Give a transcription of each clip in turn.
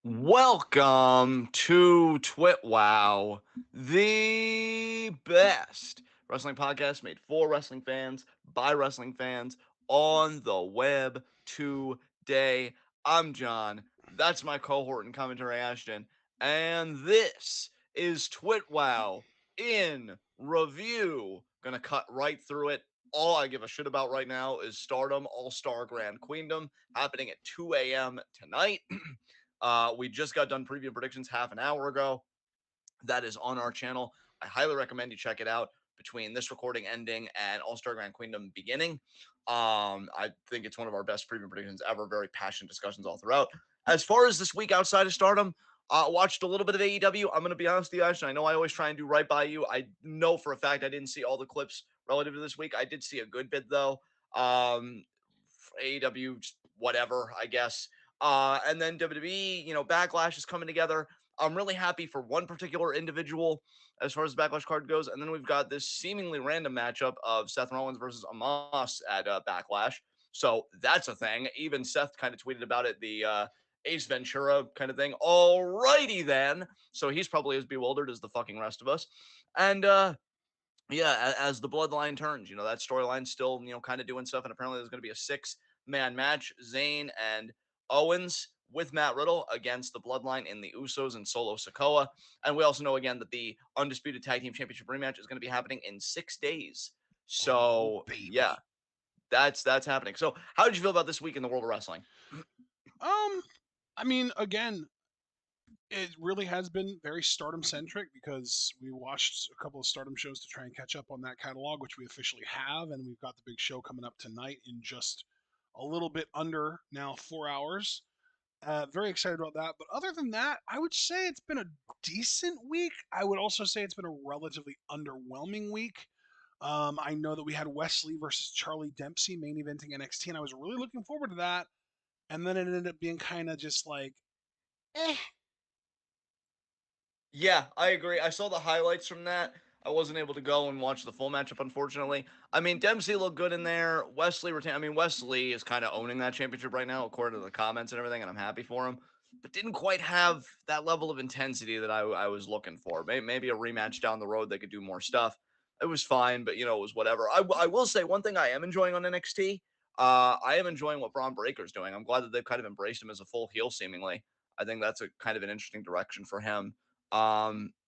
Welcome to TWitWoW, the best wrestling podcast made for wrestling fans by wrestling fans on the web today. I'm John. That's my cohort and commentary Ashton, and this is TWitWoW in review. Gonna cut right through it. All I give a shit about right now is Stardom All-Star Grand Queendom happening at 2 a.m. tonight. We just got done preview predictions half an hour ago. That is on our channel. I highly recommend you check it out between this recording ending and All-Star Grand Queendom beginning. I think it's one of our best preview predictions ever. Very passionate discussions all throughout. As far as this week outside of Stardom, watched a little bit of AEW. I'm going to be honest with you, Ashton. I know I always try and do right by you. I know for a fact I didn't see all the clips relative to this week. I did see a good bit, though. AEW, just whatever, I guess. And then WWE, Backlash is coming together. I'm really happy for one particular individual as far as the Backlash card goes. And then we've got this seemingly random matchup of Seth Rollins versus Amos at Backlash. So that's a thing. Even Seth kind of tweeted about it, the Ace Ventura kind of thing. Alrighty then. So he's probably as bewildered as the fucking rest of us. And yeah, as the bloodline turns, that storyline's still, kind of doing stuff. And apparently there's going to be a 6-man match. Zayn and Owens with Matt Riddle against the bloodline in the Usos and Solo Sikoa. And we also know again that the Undisputed Tag Team Championship rematch is going to be happening in 6 days. So yeah, that's happening. So how did you feel about this week in the world of wrestling? I mean, again, it really has been very Stardom centric because we watched a couple of Stardom shows to try and catch up on that catalog, which we officially have, and we've got the big show coming up tonight in just a little bit under now 4 hours. Very excited about that. But other than that, I would say it's been a decent week. I would also say it's been a relatively underwhelming week. I know that we had Wesley versus Charlie Dempsey main eventing NXT, and I was really looking forward to that. And then it ended up being kind of just like, eh. Yeah, I agree. I saw the highlights from that. I wasn't able to go and watch the full matchup, unfortunately. I mean, Dempsey looked good in there. Wesley retained. I mean, Wesley is kind of owning that championship right now, according to the comments and everything, and I'm happy for him. But didn't quite have that level of intensity that I was looking for. Maybe a rematch down the road, they could do more stuff. It was fine, but, it was whatever. I will say one thing I am enjoying on NXT. I am enjoying what Braun Breaker's doing. I'm glad that they've kind of embraced him as a full heel, seemingly. I think that's a kind of an interesting direction for him.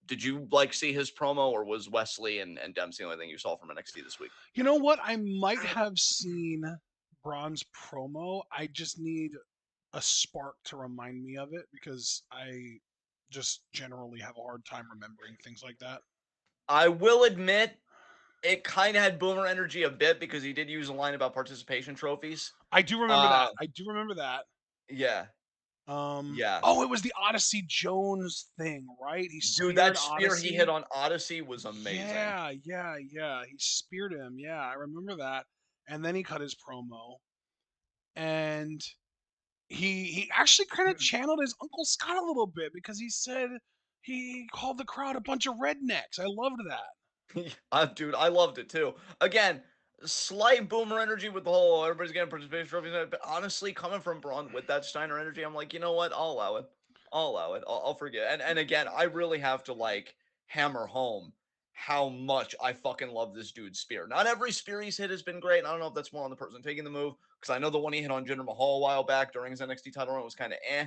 Did you see his promo, or was Wesley and Dempsey the only thing you saw from NXT this week? You know what? I might have seen Braun's promo. I just need a spark to remind me of it because I just generally have a hard time remembering things like that. I will admit it kind of had Boomer energy a bit because he did use a line about participation trophies. I do remember Uh, that. I do remember that. yeah, yeah. Oh, it was the Odyssey Jones thing, right? He Dude, that speared spear he hit Odyssey. on Odyssey was amazing. Yeah. He speared him. Yeah, I remember that. And then he cut his promo, and he actually kind of channeled his Uncle Scott a little bit because he said he called the crowd a bunch of rednecks. I loved that. Dude, I loved it too. Again, slight Boomer energy with the whole everybody's getting participation trophies. But honestly, coming from Braun with that Steiner energy, I'm like, you know what? I'll allow it. I'll allow it. I'll forget. And again, I really have to hammer home how much I fucking love this dude's spear. Not every spear he's hit has been great. And I don't know if that's more on the person taking the move, because I know the one he hit on Jinder Mahal a while back during his NXT title run was kind of eh.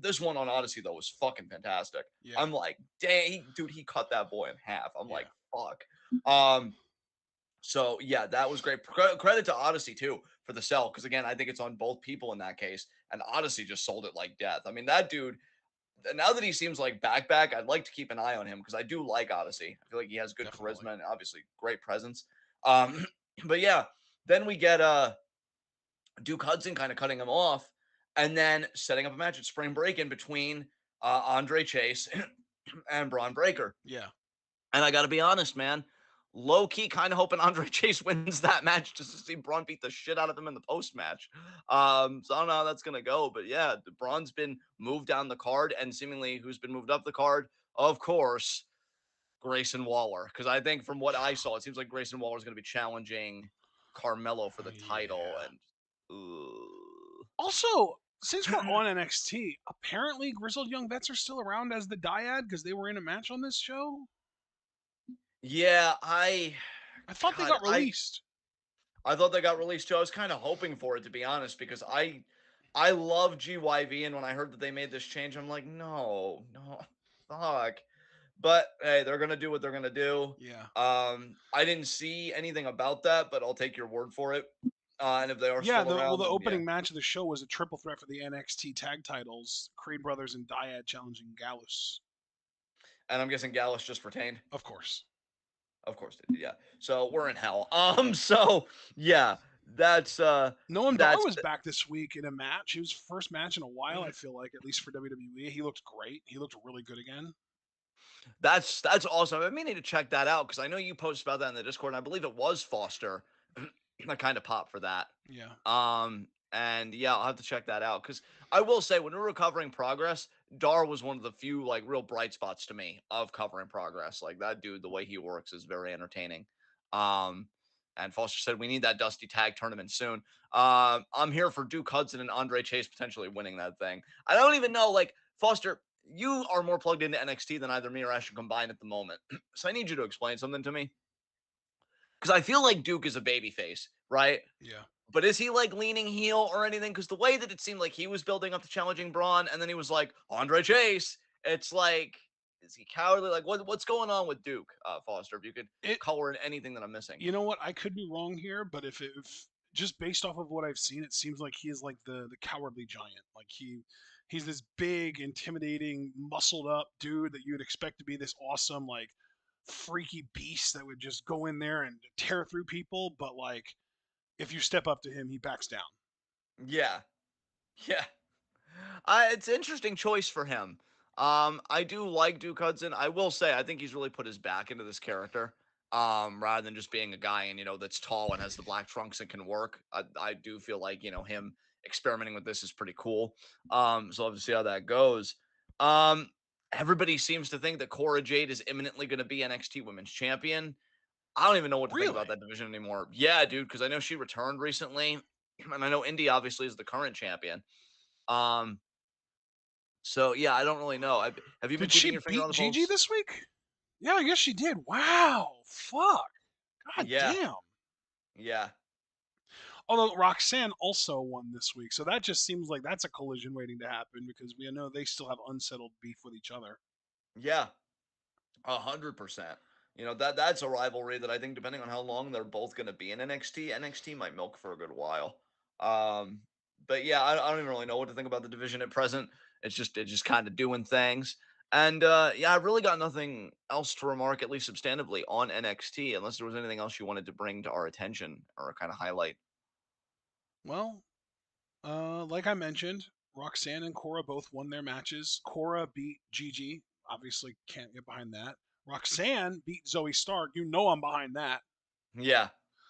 This one on Odyssey though was fucking fantastic. Yeah, I'm like, dang, dude, he cut that boy in half. I'm like, yeah. fuck. Um, so yeah, that was great. Credit to Odyssey too for the sell, because again, I think it's on both people in that case. And Odyssey just sold it like death. I mean, that dude. Now that he seems like back, I'd like to keep an eye on him because I do like Odyssey. I feel like he has good Definitely. charisma and obviously great presence. But yeah, then we get Duke Hudson kind of cutting him off, and then setting up a match at Spring Break in between Andre Chase and Braun Breaker. Yeah. And I got to be honest, man, low key kind of hoping Andre Chase wins that match just to see Braun beat the shit out of him in the post match. So I don't know how that's gonna go, but yeah, Braun's been moved down the card, and seemingly who's been moved up the card, of course, Grayson Waller. Because I think from what I saw, it seems like Grayson Waller is gonna be challenging Carmelo for the title, Yeah. and ooh. Also, since we're on NXT, apparently Grizzled Young Vets are still around as the dyad because they were in a match on this show. Yeah, I thought they God, got released. I thought they got released too. I was kind of hoping for it, to be honest, because I love GYV, and when I heard that they made this change, I'm like, no, no, fuck. But hey, they're gonna do what they're gonna do. Yeah. I didn't see anything about that, but I'll take your word for it. And if they are Yeah, still the around, then yeah. opening match of the show was a triple threat for the NXT tag titles. Creed Brothers and Dyad challenging Gallus. And I'm guessing Gallus just retained. Of course. Of course they did, yeah. So we're in hell. So yeah, that's Noam Dar that's was back this week in a match. It was first match in a while, I feel like, at least for WWE. He looked great. He looked really good again. that's awesome. I mean, need to check that out because I know you posted about that in the Discord, and I believe it was Foster that kind of popped for that. Yeah. And yeah, I'll have to check that out because I will say when we were covering Progress, Dar was one of the few like real bright spots to me of covering Progress. Like that dude, the way he works is very entertaining. Um, and Foster said we need that Dusty Tag tournament soon. I'm here for Duke Hudson and Andre Chase potentially winning that thing. I don't even know, like Foster, you are more plugged into NXT than either me or Ashton combined at the moment. So I need you to explain something to me because I feel like Duke is a babyface, right? Yeah. But is he like leaning heel or anything? Because the way that it seemed like he was building up to challenging Braun, and then he was like Andre Chase. It's like, is he cowardly? Like, what's going on with Duke Foster? If you could It color in anything that I'm missing. You know what? I could be wrong here, but if just based off of what I've seen, it seems like he is like the cowardly giant. Like he's this big, intimidating, muscled up dude that you'd expect to be this awesome, like freaky beast that would just go in there and tear through people. But like if you step up to him, he backs down. Yeah, yeah. It's an interesting choice for him. I do like Duke Hudson. I will say, I think he's really put his back into this character. Rather than just being a guy and that's tall and has the black trunks and can work. I do feel like him experimenting with this is pretty cool. So I'll have to see how that goes. Um, Everybody seems to think that Cora Jade is imminently going to be NXT Women's Champion. I don't even know what to think Really? about that division anymore. Yeah, dude, because I know she returned recently, and I know Indy obviously is the current champion. Um, so yeah, I don't really know. Have you been Did keeping she your finger on beat the Gigi pulse? this week? Yeah, I guess she did. Wow. Fuck. God Yeah, damn. yeah, Although Roxanne also won this week, so that just seems like that's a collision waiting to happen because we know they still have unsettled beef with each other. yeah, 100%. That's a rivalry that I think, depending on how long they're both going to be in NXT might milk for a good while. Um, but yeah, I don't even really know what to think about the division at present. It's just kind of doing things. And yeah, I really got nothing else to remark, at least substantively, on NXT, unless there was anything else you wanted to bring to our attention or kind of highlight. Well, like I mentioned, Roxanne and Cora both won their matches. Cora beat Gigi. Obviously, can't get behind that. Roxanne beat Zoe Stark. You know I'm behind that. Yeah,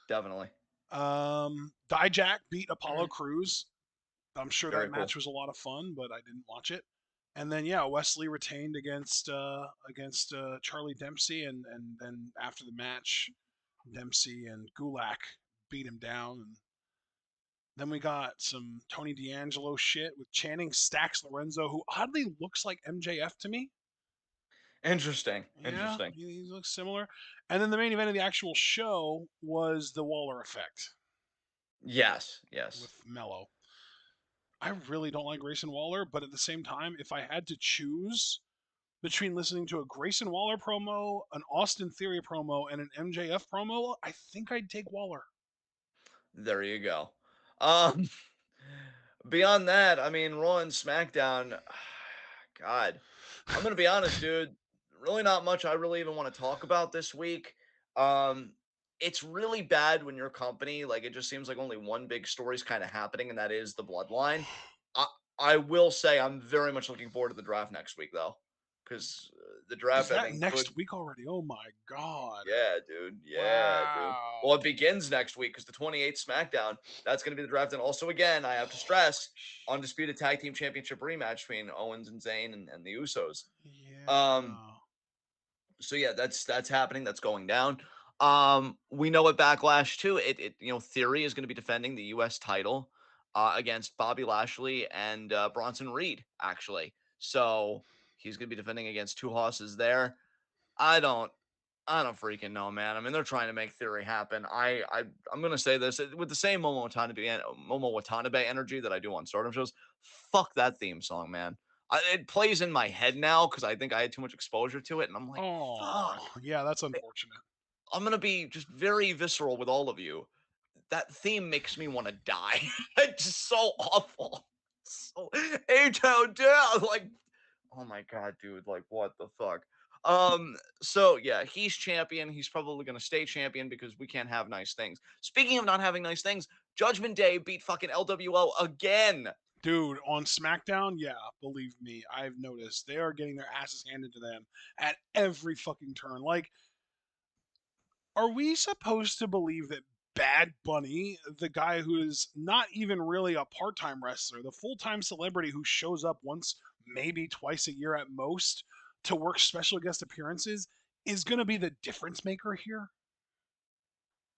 definitely. Dijak beat Apollo Crews. I'm sure that Very match cool. was a lot of fun, but I didn't watch it. And then yeah, Wesley retained against Charlie Dempsey, and then after the match, Dempsey and Gulak beat him down. And then we got some Tony D'Angelo shit with Channing Stacks Lorenzo, who oddly looks like MJF to me. Interesting. Yeah, Interesting. he looks similar. And then the main event of the actual show was the Waller effect Yes. Yes. with Mello. I really don't like Grayson Waller, but at the same time, if I had to choose between listening to a Grayson Waller promo, an Austin Theory promo, and an MJF promo, I think I'd take Waller. There you go. Um, Beyond that, I mean, Raw and SmackDown. God, I'm gonna be honest, dude. Really, not much I really even want to talk about this week. Um, it's really bad when your company, like, it just seems like only one big story is kind of happening, and that is the Bloodline. I I will say I'm very much looking forward to the draft next week, though, because the Is draft I that think could. next week already? Oh my god. Yeah, dude. Yeah, dude. Well, it Wow. begins next week because the 28th SmackDown, that's going to be the draft. And also, again, I have to stress undisputed tag team championship rematch between Owens and Zayn and the Usos. Um, Yeah. so yeah, that's happening. That's going down. We know at Backlash too. Theory is going to be defending the U.S. title. against Bobby Lashley and Bronson Reed, actually. So he's going to be defending against two horses there. I don't I don't freaking know, man. I mean, they're trying to make theory happen. I'm gonna say this with the same Momo Watanabe energy that I do on Stardom shows. Fuck that theme song, man. It plays in my head now because I think I had too much exposure to it, and I'm like, fuck. Oh, yeah, that's unfortunate. I'm gonna be just very visceral with all of you. That theme makes me want to die. It's just so awful. So A-Town down, like, oh my god, dude, like what the fuck? So yeah, he's champion. He's probably gonna stay champion because we can't have nice things. Speaking of not having nice things, Judgment Day beat fucking LWO again. Dude, on SmackDown, yeah, believe me, I've noticed they are getting their asses handed to them at every fucking turn. Like, are we supposed to believe that Bad Bunny, the guy who is not even really a part time wrestler, the full time celebrity who shows up once, maybe twice a year at most to work special guest appearances, is going to be the difference maker here?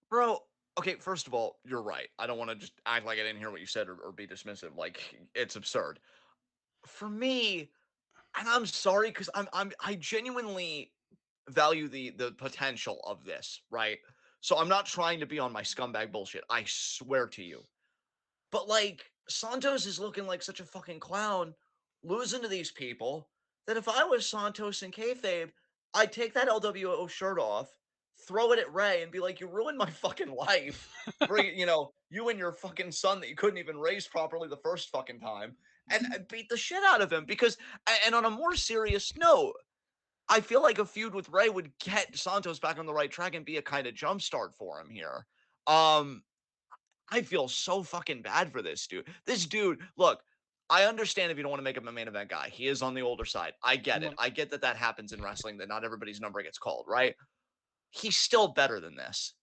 Bro, okay, first of all, you're right. I don't want to just act like I didn't hear what you said or be dismissive. Like, it's absurd. For me, and I'm sorry because I genuinely value the potential of this, right? So I'm not trying to be on my scumbag bullshit. I swear to you. But like Santos is looking like such a fucking clown, losing to these people. That if I was Santos and kayfabe, I'd take that LWO shirt off, throw it at Ray, and be like, "You ruined my fucking life. Bring you and your fucking son that you couldn't even raise properly the first fucking time, and beat the shit out of him." Because, and on a more serious note, I feel like a feud with Ray would get Santos back on the right track and be a kind of jumpstart for him here. Um, I feel so fucking bad for this dude. This dude, look, I understand if you don't want to make him a main event guy. He is on the older side. I get it. I get that that happens in wrestling, that not everybody's number gets called, right? He's still better than this.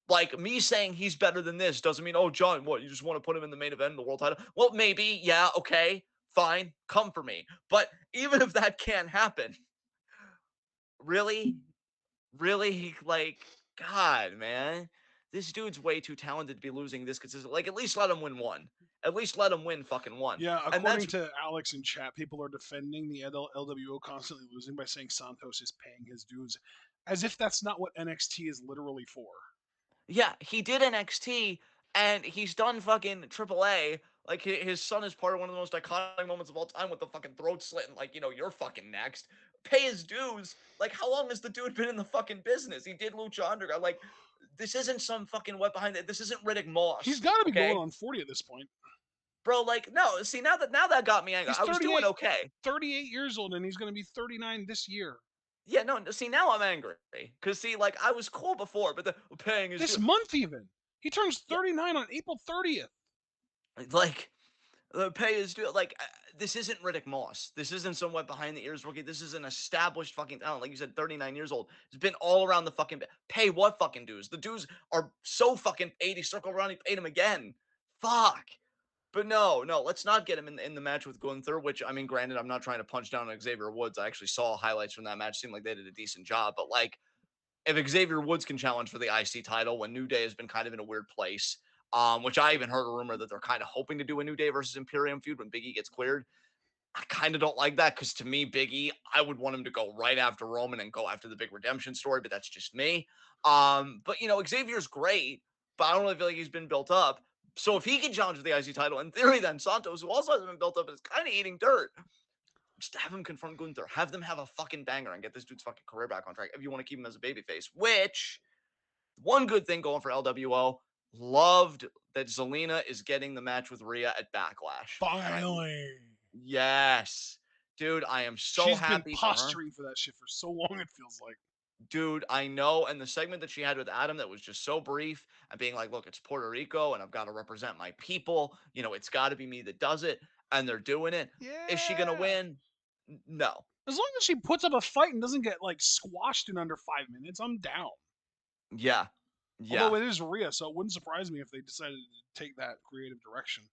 Like, me saying he's better than this doesn't mean, oh, John, what, you just want to put him in the main event in the world title? Well, maybe, yeah, okay, fine, come for me. But even if that can't happen, really? Really? Like, God, man. This dude's way too talented to be losing this consistent. Like, at least let him win one. At least let him win fucking one. Yeah, And according that's to Alex in chat, people are defending the LWO constantly losing by saying Santos is paying his dues, as if that's not what NXT is literally for. yeah, he did NXT and he's done fucking AAA. Like his son is part of one of the most iconic moments of all time with the fucking throat slit and like, you're fucking next. Pay his dues. Like, how long has the dude been in the fucking business? He did Lucha Underground. Like, this isn't some fucking wet behind it. This isn't Riddick He's Moss. got to be going Okay? on 40 at this point. Bro, like, no, see, now that got me angry. He's I was doing 38, okay. 38 years old, and he's going to be 39 this year. Yeah, no, see, now I'm angry. Because, see, like, I was cool before, but the paying is This due. month, even. He turns Yeah, 39 on April 30th. like, the pay is due. Like, this isn't Riddick Moss. This isn't someone behind the ears rookie. This is an established fucking talent. Like you said, 39 years old. It's been all around the fucking pay what fucking dues? The dues are so fucking 80. Circle around, he paid him again. Fuck. But no, let's not get him in the match with Gunther, which, I mean, granted, I'm not trying to punch down on Xavier Woods. I actually saw highlights from that match. Seemed like they did a decent job. But, like, if Xavier Woods can challenge for the IC title when New Day has been kind of in a weird place, which I even heard a rumor that they're kind of hoping to do a New Day versus Imperium feud when Big E gets cleared. I kind of don't like that because to me, Big E, I would want him to go right after Roman and go after the big redemption story, but that's just me. But Xavier's great, but I don't really feel like he's been built up. So if he can challenge for the IC title, in theory, then Santos, who also hasn't been built up, is kind of eating dirt. Just have him confront Gunther. Have them have a fucking banger and get this dude's fucking career back on track if you want to keep him as a babyface. Which, one good thing going for LWO, loved that Zelina is getting the match with Rhea at Backlash. Finally. Yes. Dude, I am so She's been happy for her. posturing for that shit for so long, it feels like. Dude, I know. And the segment that she had with Adam that was just so brief and being like, look, it's Puerto Rico and I've got to represent my people. It's got to be me that does it. And they're doing it. Is she going to Yeah. win? No. As long as she puts up a fight and doesn't get like squashed in under 5 minutes, I'm down. Yeah. Although Yeah. it is Rhea, so it wouldn't surprise me if they decided to take that creative direction.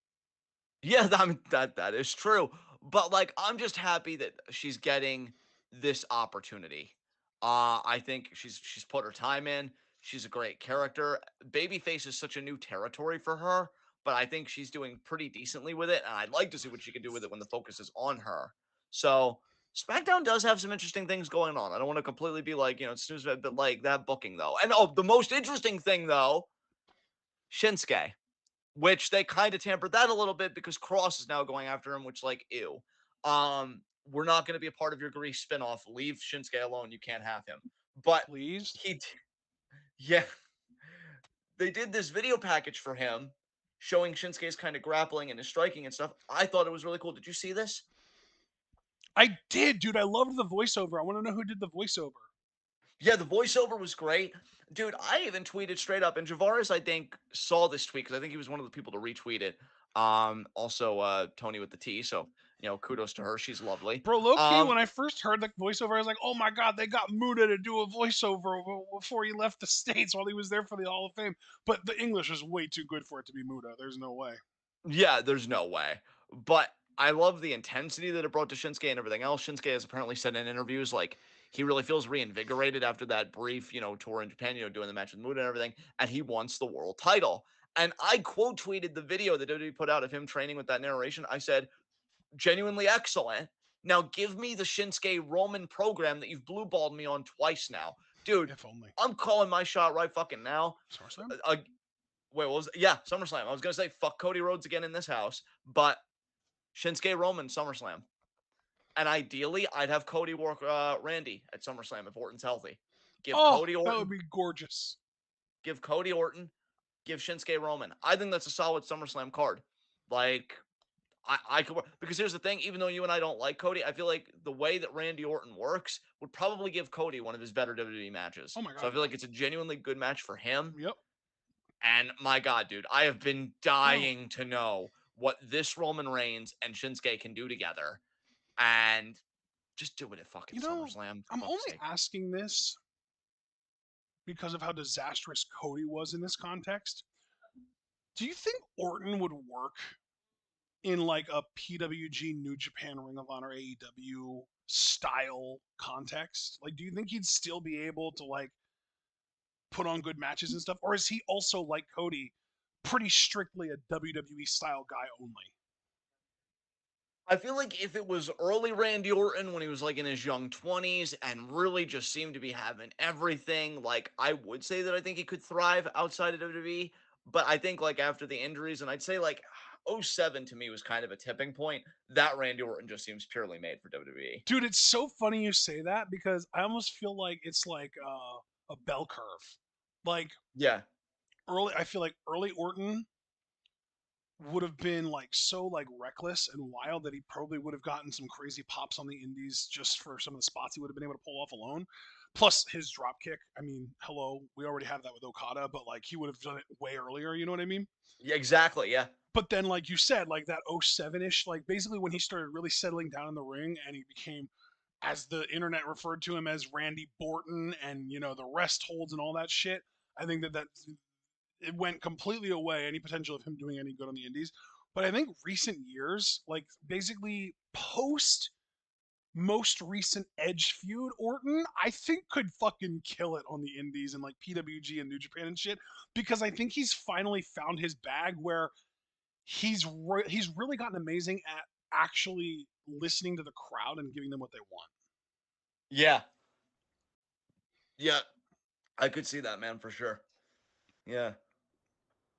Yeah, I mean, that is true. But like, I'm just happy that she's getting this opportunity. I think she's put her time in. She's a great character. Babyface is such a new territory for her, but I think she's doing pretty decently with it, and I'd like to see what she can do with it when the focus is on her. So SmackDown does have some interesting things going on. I don't want to completely be like, snooze, but like that booking though. And the most interesting thing though, Shinsuke, which they kind of tampered that a little bit because Cross is now going after him, which like, ew. We're not going to be a part of your Grease spinoff. Leave Shinsuke alone. You can't have him. But Please. he, yeah, they did this video package for him showing Shinsuke's kind of grappling and his striking and stuff. I thought it was really cool. Did you see this? I did, dude. I loved the voiceover. I want to know who did the voiceover. Yeah, the voiceover was great. Dude, I even tweeted straight up, and Javaris, I think, saw this tweet because I think he was one of the people to retweet it. Also, Tony with the T. So, kudos to her. She's lovely. Bro, low key, when I first heard the voiceover, I was like, oh my God, they got Muda to do a voiceover before he left the States while he was there for the Hall of Fame. But the English is way too good for it to be Muda. There's no way. Yeah, there's no way. But I love the intensity that it brought to Shinsuke and everything else. Shinsuke has apparently said in interviews like he really feels reinvigorated after that brief, tour in Japan, doing the match with Muda and everything, and he wants the world title. And I quote tweeted the video that WWE put out of him training with that narration. I said, genuinely excellent. Now give me the Shinsuke Roman program that you've blue balled me on twice now. Dude, If only. I'm calling my shot right fucking now. SummerSlam? Wait, what was it? Yeah, SummerSlam. I was gonna say fuck Cody Rhodes again in this house, but Shinsuke Roman SummerSlam. And ideally, I'd have Cody work Randy at SummerSlam if Orton's healthy. Give Oh, Cody that would Orton, be gorgeous. give Cody Orton, give Shinsuke Roman. I think that's a solid SummerSlam card. Like, I could work because here's the thing, even though you and I don't like Cody, I feel like the way that Randy Orton works would probably give Cody one of his better WWE matches. Oh my So God, I feel like it's a genuinely good match for him. Yep. And my God, dude, I have been dying to know what this Roman Reigns and Shinsuke can do together. And just do it at fucking You know, SummerSlam, for I'm fuck's only sake. asking this because of how disastrous Cody was in this context. Do you think Orton would work in like a PWG New Japan Ring of Honor AEW style context? Like, do you think he'd still be able to like put on good matches and stuff? Or is he also like Cody, pretty strictly a WWE style guy only? I feel like if it was early Randy Orton when he was like in his young 20s and really just seemed to be having everything, like I would say that I think he could thrive outside of WWE. But I think like after the injuries, and I'd say like '07 to me was kind of a tipping point. That Randy Orton just seems purely made for WWE. Dude, it's so funny you say that because I almost feel like it's like a bell curve. Like Yeah, I feel like early Orton would have been like so like reckless and wild that he probably would have gotten some crazy pops on the indies just for some of the spots he would have been able to pull off alone. Plus his drop kick. I mean, hello, we already have that with Okada, but like he would have done it way earlier, you know what I mean? yeah, exactly. Yeah, But then like you said, like that '07-ish, like basically when he started really settling down in the ring and he became, as the internet referred to him as, Randy Borton, and the rest holds and all that shit. I think that it went completely away, any potential of him doing any good on the indies. But I think recent years, like basically post most recent Edge feud, Orton, I think could fucking kill it on the indies and like PWG and New Japan and shit, because I think he's finally found his bag where he's really gotten amazing at actually listening to the crowd and giving them what they want. yeah, yeah. I could see that, man, for sure. Yeah.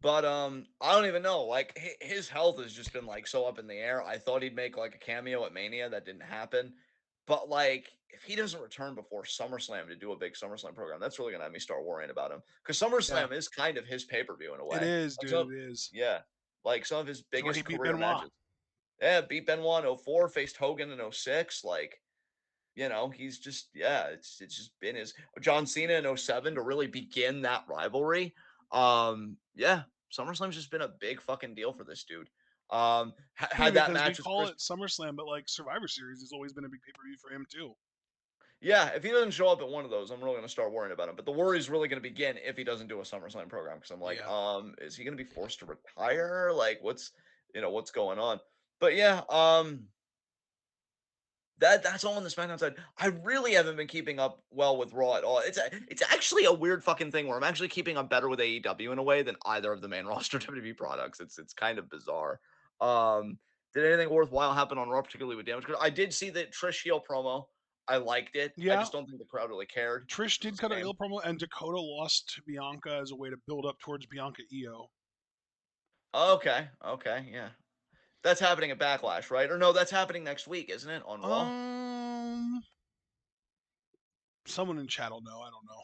But I don't even know. Like his health has just been like so up in the air. I thought he'd make like a cameo at Mania, that didn't happen. But like if he doesn't return before SummerSlam to do a big SummerSlam program, that's really gonna have me start worrying about him. Because Yeah, SummerSlam is kind of his pay-per-view in a it way. is, Like dude. It is. yeah, like some of his It's where he biggest beat career Benoit. matches. Yeah, beat Benoit in '04, faced Hogan in '06. Like, he's just it's just been his John Cena in '07 to really begin that rivalry. Yeah, SummerSlam's just been a big fucking deal for this dude. Funny Had that because we match with call Chris. it SummerSlam, but like Survivor Series has always been a big pay per view for him too. Yeah, if he doesn't show up at one of those, I'm really gonna start worrying about him. But the worry is really gonna begin if he doesn't do a SummerSlam program because I'm like, Yeah. is he gonna be forced to retire? Like, what's going on? But yeah, That's all on the SmackDown side. I really haven't been keeping up well with Raw at all. It's actually a weird fucking thing where I'm actually keeping up better with AEW in a way than either of the main roster WWE products. It's kind of bizarre. Um, did anything worthwhile happen on Raw, particularly with Damage Control? I did see the Trish heel promo. I liked it. I Yeah, just don't think the crowd really cared. Trish It did was cut a lame. heel promo, and Dakota lost to Bianca as a way to build up towards Bianca Io. Okay, okay, yeah. That's happening at Backlash, right? Or no, that's happening next week, isn't it? On Raw. Um, Someone in chat will know. I don't know.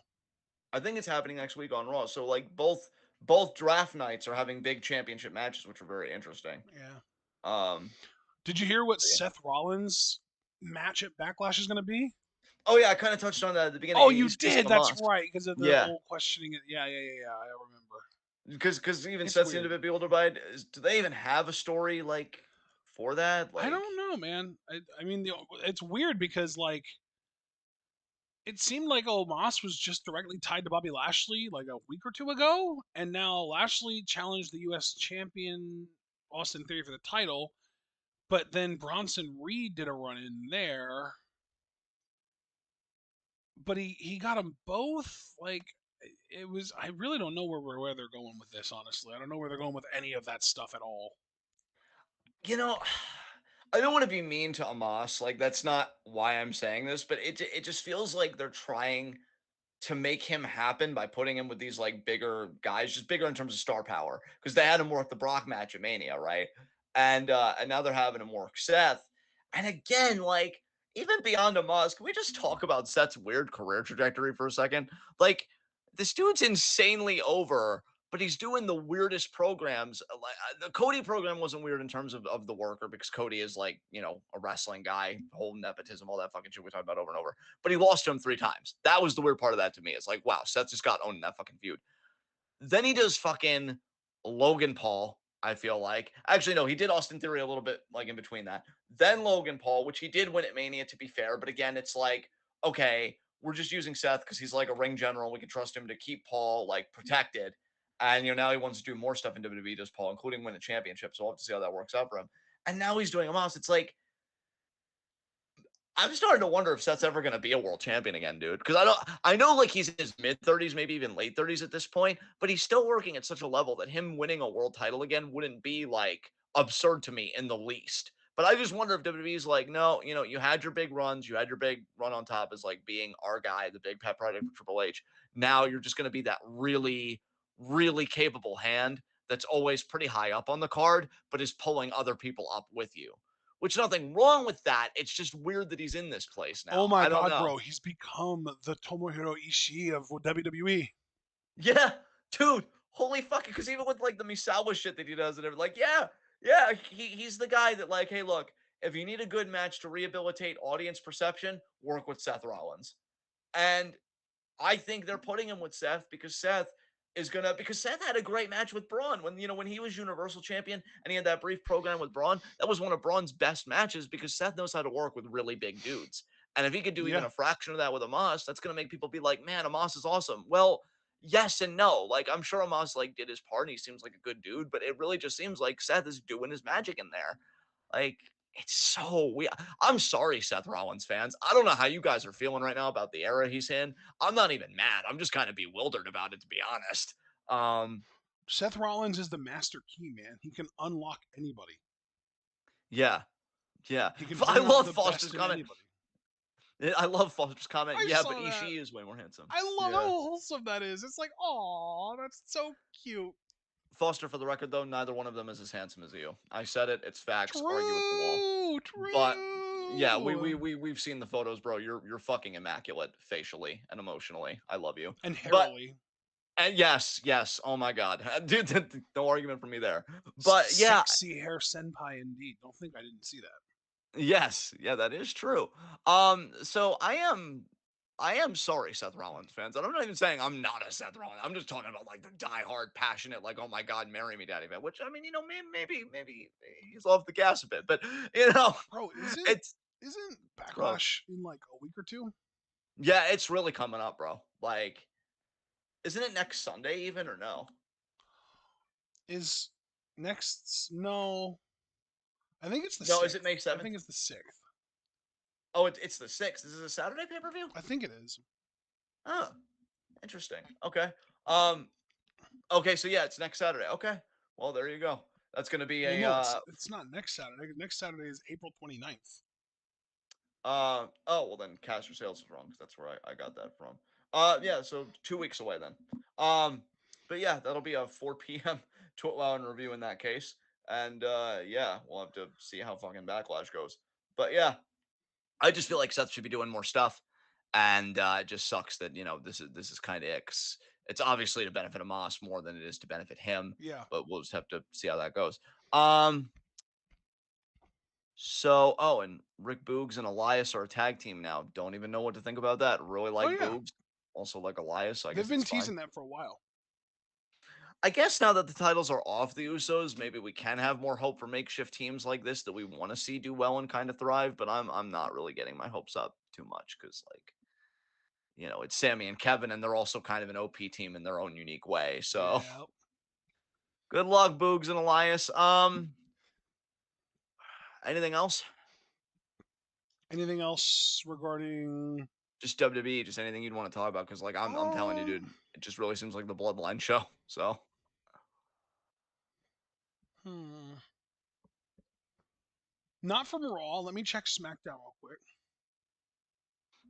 I think it's happening next week on Raw. So like both draft nights are having big championship matches, which are very interesting. Yeah. Um, Did you hear what yeah. Seth Rollins' match at Backlash is going to be? Oh yeah, I kind of touched on that at the beginning. Oh, you He's facing did. a That's Moss. right, because of the Yeah, whole questioning it. Yeah, yeah, yeah, yeah. I remember. because even It's Seth seemed a weird. bit bewildered by it. Do they even have a story like for that? I Like, don't know, man. I mean, it's weird because like it seemed like Omos was just directly tied to Bobby Lashley like a week or two ago, and now Lashley challenged the U.S. champion Austin Theory for the title, but then Bronson Reed did a run in there, but he got them both. Like it was, I really don't know where they're going with this. Honestly, I don't know where they're going with any of that stuff at all. you know, I don't want to be mean to Amos. Like that's not why I'm saying this, but it just feels like they're trying to make him happen by putting him with these like bigger guys, just bigger in terms of star power, because they had him work the Brock match at Mania, right? And now they're having him work Seth. And again, like even beyond Amos, can we just talk about Seth's weird career trajectory for a second? Like this dude's insanely over, but he's doing the weirdest programs. Like the Cody program wasn't weird in terms of the worker because Cody is like a wrestling guy, whole nepotism, all that fucking shit we talked about over and over. But he lost to him 3 times. That was the weird part of that to me. It's like, wow, Seth just got owned in that fucking feud. Then he does fucking Logan Paul. I feel like actually no, he did Austin Theory a little bit like in between that. Then Logan Paul, which he did win at Mania to be fair, but again, it's like okay, we're just using Seth because he's like a ring general. We can trust him to keep Paul like protected. And now he wants to do more stuff in WWE, does Paul, including win a championship. So we'll have to see how that works out for him. And now he's doing a mouse. It's like I'm starting to wonder if Seth's ever going to be a world champion again, dude. Because I know like he's in his mid 30s, maybe even late 30s at this point, but he's still working at such a level that him winning a world title again wouldn't be like absurd to me in the least. But I just wonder if WWE's like, no, you had your big runs, you had your big run on top as like being our guy, the big pet project for Triple H. Now you're just going to be that really, really capable hand that's always pretty high up on the card, but is pulling other people up with you. Which nothing wrong with that. It's just weird that he's in this place Oh now. my I don't God, know. bro, he's become the Tomohiro Ishii of WWE. Yeah, dude. Holy fucking! Because even with like the Misawa shit that he does and everything, like, yeah, he's the guy that like, hey, look, if you need a good match to rehabilitate audience perception, work with Seth Rollins. And I think they're putting him with Seth because Seth had a great match with Braun when he was Universal Champion and he had that brief program with Braun. That was one of Braun's best matches because Seth knows how to work with really big dudes. And if he could do even Yeah, a fraction of that with Amos, that's gonna make people be like, man, Amos is awesome. Well, yes and no. Like I'm sure Amos like did his part and he seems like a good dude, but it really just seems like Seth is doing his magic in there. Like it's so weird. I'm sorry, Seth Rollins fans. I don't know how you guys are feeling right now about the era he's in. I'm not even mad. I'm just kind of bewildered about it, to be honest. Um, Seth Rollins is the master key, man. He can unlock anybody. yeah, yeah. He can I bring out love the Foster's best in comment. anybody. I love Foster's comment. I Yeah, but saw that. Ishii is way more handsome. I love how Yeah. wholesome that is. It's like, oh, that's so cute. Foster, for the record, though, neither one of them is as handsome as you. I said it. It's facts. Argue with the wall. True, But yeah, true. we've seen the photos, bro. You're fucking immaculate facially and emotionally. I love you. And But hairily. yes. Oh my god, dude, no argument from me there. But yeah, Sexy hair senpai indeed. Don't think I didn't see that. yes, yeah, that is true. So I am sorry, Seth Rollins fans, and I'm not even saying I'm not a Seth Rollins. I'm just talking about like the diehard, passionate, like, oh my god, marry me, daddy fan. Which I mean, maybe he's off the gas a bit, but you know, Bro, isn't it's isn't gross. Backlash in like a week or two? Yeah, it's really coming up, bro. Like, isn't it next Sunday even or no? Is next no. I think it's the No, is it sixth. May I think 7th? it's the 6th. Oh, it's the 6th. This is a Saturday pay-per-view? I think it is. Oh, interesting. Okay. Um, okay, so yeah, it's next Saturday. Okay. Well, there you go. That's gonna be Well, a no, it's not next Saturday. Next Saturday is April 29th. oh well then Caster Sales is wrong because that's where I got that from. Yeah, so 2 weeks away then. But yeah, that'll be a 4 p.m. TWitWoW and review in that case. And yeah, we'll have to see how fucking Backlash goes. But yeah, I just feel like Seth should be doing more stuff. And it just sucks that, this is kind of it. 'Cause it's obviously to benefit Amos more than it is to benefit him. Yeah. But we'll just have to see how that goes. Um and Rick Boogs and Elias are a tag team now. Don't even know what to think about that. Really Oh like yeah, Boogs, also like Elias. So I they've guess been it's fine. teasing that for a while. I guess now that the titles are off the Usos, maybe we can have more hope for makeshift teams like this that we want to see do well and kind of thrive. But I'm not really getting my hopes up too much because it's Sammy and Kevin, and they're also kind of an OP team in their own unique way. So Yeah. good luck, Boogs and Elias. Anything else? Anything else regarding? Just WWE, just anything you'd want to talk about, because like I'm telling you, Um. dude, it just really seems like the Bloodline show. So Hmm. Not from Raw. Let me check SmackDown real quick.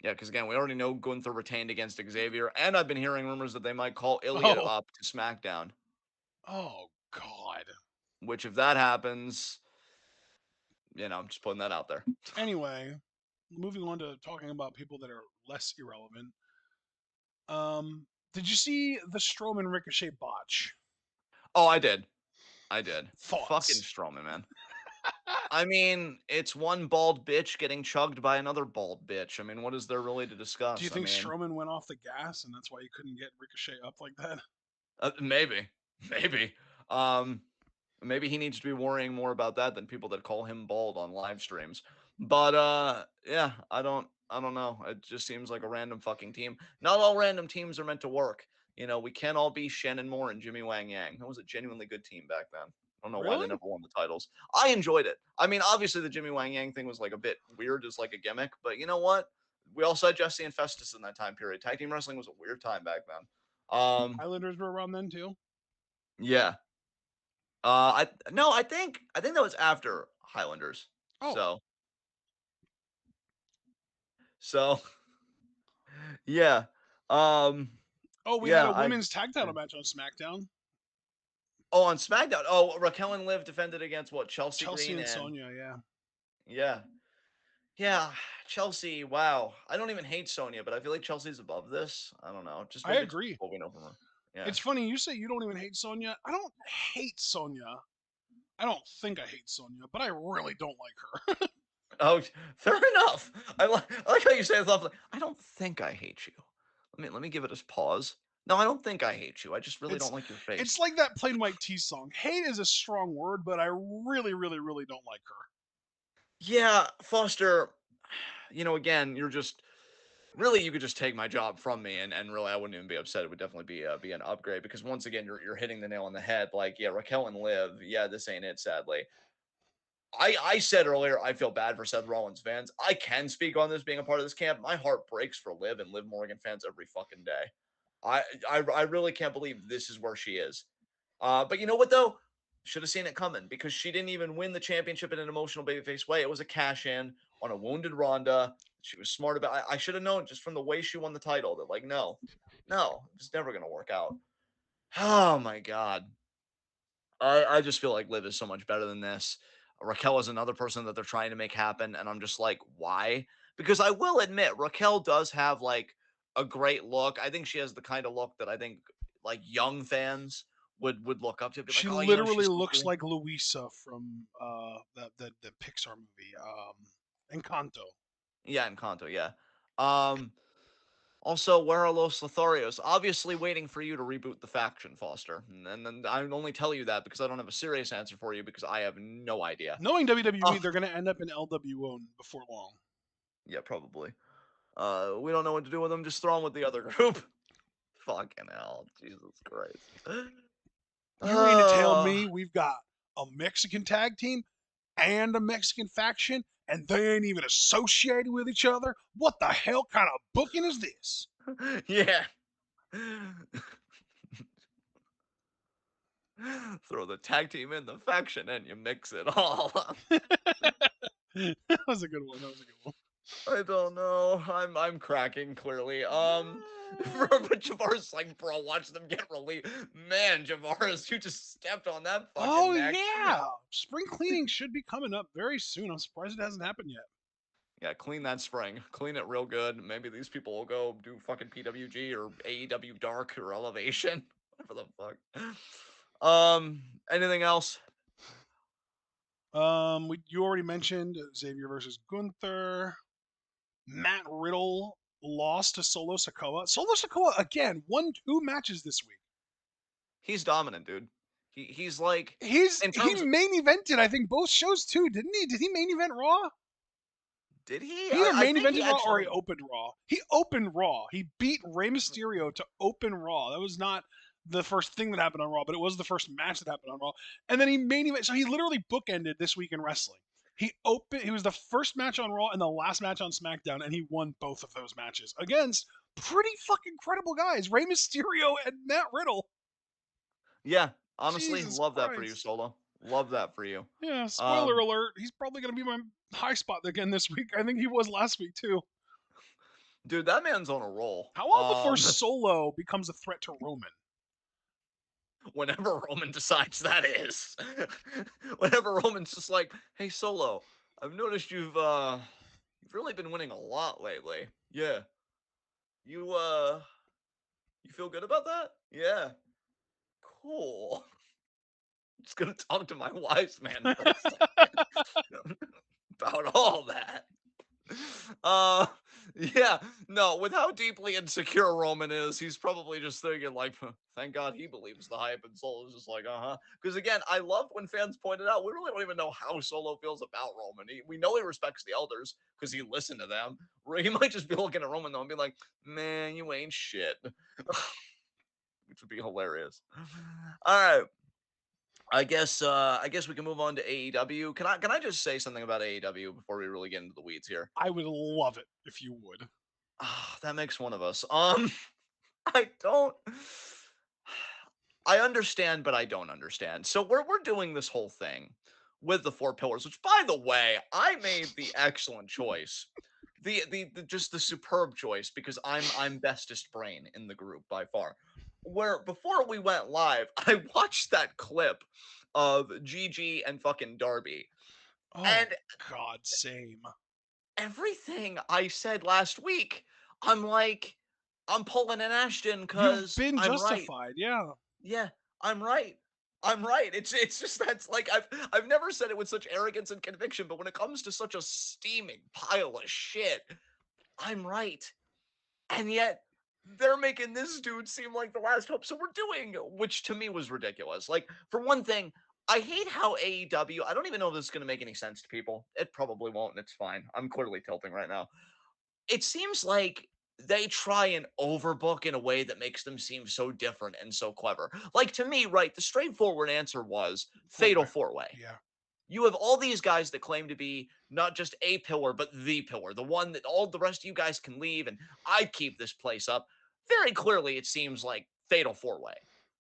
yeah, because again, we already know Gunther retained against Xavier, and I've been hearing rumors that they might call Ilya Oh. up to SmackDown. Oh God. Which, if that happens, I'm just putting that out there. Anyway, moving on to talking about people that are less irrelevant. Did you see the Strowman Ricochet botch? Oh, I did, I did. Fucking Thoughts? Strowman, man. I mean, it's one bald bitch getting chugged by another bald bitch. I mean, what is there really to Do you discuss? I think mean, Strowman went off the gas and that's why he couldn't get Ricochet up like that? maybe, maybe. Um, Maybe he needs to be worrying more about that than people that call him bald on live streams. But yeah, I don't know. It just seems like a random fucking team. Not all random teams are meant to work. We can't all be Shannon Moore and Jimmy Wang Yang. That was a genuinely good team back then. I don't know why they Really? never won the titles. I enjoyed it. I mean, obviously the Jimmy Wang Yang thing was like a bit weird as like a gimmick, but you know what? We also had Jesse and Festus in that time period. Tag team wrestling was a weird time back then. Islanders were around then too. Yeah, I no, I think that was after Highlanders. Oh, So yeah. Um oh, we had yeah, a I women's tag title match on SmackDown. on SmackDown. Oh, Raquel and Liv defended against what? Chelsea Chelsea Green and and Sonya. Yeah, yeah. Yeah, Chelsea, wow. I don't even hate Sonya, but I feel like Chelsea's above this. I don't know. Just I maybe it's agree. what we know from her. Yeah. It's funny you say you don't even hate Sonya. I don't hate Sonya. I don't think I hate Sonya, but I really don't like her. Oh, fair enough. I like how you say it thoughtfully. I don't think I hate you. Let me give it a pause. No, I don't think I hate you. I just really it's don't like your it's face. like that plain white tea song. Hate is a strong word, but I really, really, really don't like her. Yeah, Foster, again, you're just really you could just take my job from me and really I wouldn't even be upset. It would definitely be an upgrade because once again you're hitting the nail on the head. Like, yeah, Raquel and Liv, yeah, this ain't it, sadly. I said earlier I feel bad for Seth Rollins fans. I can speak on this being a part of this camp. My heart breaks for Liv and Liv Morgan fans every fucking day. I really can't believe this is where she is. But you know what though? Should have seen it coming because she didn't even win the championship in an emotional babyface way. It was a cash in on a wounded Ronda. She was smart about. I should have known just from the way she won the title that like no, it's never gonna work out. Oh my god. I just feel like Liv is so much better than this. Raquel is another person that they're trying to make happen, and I'm just like, why? Because I will admit, Raquel does have like a great look. I think she has the kind of look that I think like young fans would look up to, be She like, oh, literally she's so looks cool. like Luisa from the Pixar movie, Encanto. Yeah, Encanto, yeah. Um, Also, where are Los Lotharios? Obviously waiting for you to reboot the faction, Foster. And then I only tell you that because I don't have a serious answer for you because I have no idea. Knowing WWE, Oh, they're going to end up in LWO before long. yeah, probably. We don't know what to do with them. Just throw them with the other group. Fucking hell, Jesus Christ. You mean to tell Uh, me we've got a Mexican tag team and a Mexican faction, and they ain't even associated with each other? What the hell kind of booking is this? Yeah. Throw the tag team in the faction and you mix it all up. That was a good one. That was a good one. I don't know. I'm cracking clearly. But Javaris like, bro, watch them get released. Man, Javaris, you just stepped on that fucking Oh neck. yeah, spring cleaning should be coming up very soon. I'm surprised it hasn't happened yet. Yeah, clean that spring. Clean it real good. Maybe these people will go do fucking PWG or AEW Dark or Elevation. Whatever the fuck. Anything else? You already mentioned Xavier versus Gunther. Matt Riddle lost to Solo Sikoa. Solo Sikoa again won 2 matches this week. He's dominant, dude. He's like He in terms of, main evented, I think, both shows too, didn't he? Did he main event Raw? did he? He either I main think evented he Raw or actually he opened Raw. He opened Raw. He beat Rey Mysterio to open Raw. That was not the first thing that happened on Raw, but it was the first match that happened on Raw. And then he main event. So he literally bookended this week in wrestling. He was the first match on Raw and the last match on SmackDown, and he won both of those matches against pretty fucking credible guys, Rey Mysterio and Matt Riddle. Yeah, honestly, Jesus love that for you, Christ. Solo. Love that for you. Yeah, spoiler alert. He's probably going to be my high spot again this week. I think he was last week too. Dude, that man's on a roll. How long before Solo becomes a threat to Roman? Whenever Roman decides that is. Whenever Roman's just like, hey Solo, I've noticed you've really been winning a lot lately. Yeah. You feel good about that? Yeah. Cool. I'm just gonna talk to my wise man for a second about all that. Uh, yeah, no, with how deeply insecure Roman is, he's probably just thinking, like, thank God he believes the hype, and Solo's just like, uh-huh. Because again, I loved when fans pointed out, we really don't even know how Solo feels about Roman. We know he respects the elders, because he listened to them. He might just be looking at Roman, though, and be like, man, you ain't shit. Which would be hilarious. All right. I guess we can move on to AEW. Can I just say something about AEW before we really get into the weeds here? I would love it if you would. That makes one of us. I don't. I understand, but I don't understand. So we're doing this whole thing with the 4 pillars, which, by the way, I made the excellent choice, the just the superb choice, because I'm bestest brain in the group by far. Where before we went live, I watched that clip of Gigi and fucking Darby, Oh, and God, same. everything I said last week, I'm like, I'm pulling an Ashton You've because been I'm right. justified, yeah. Yeah, I'm right. I'm right. It's just that's like I've never said it with such arrogance and conviction, but when it comes to such a steaming pile of shit, I'm right. And yet they're making this dude seem like the last hope. So we're doing, which to me was ridiculous. Like, for one thing, I hate how AEW, I don't even know if this is going to make any sense to people. It probably won't, and it's fine. I'm clearly tilting right now. It seems like they try and overbook in a way that makes them seem so different and so clever. Like, to me, right, the straightforward answer was Fatal 4-Way. Yeah. You have all these guys that claim to be not just a pillar, but the pillar, the one that all the rest of you guys can leave, and I keep this place up. Very clearly, it seems like Fatal 4-Way.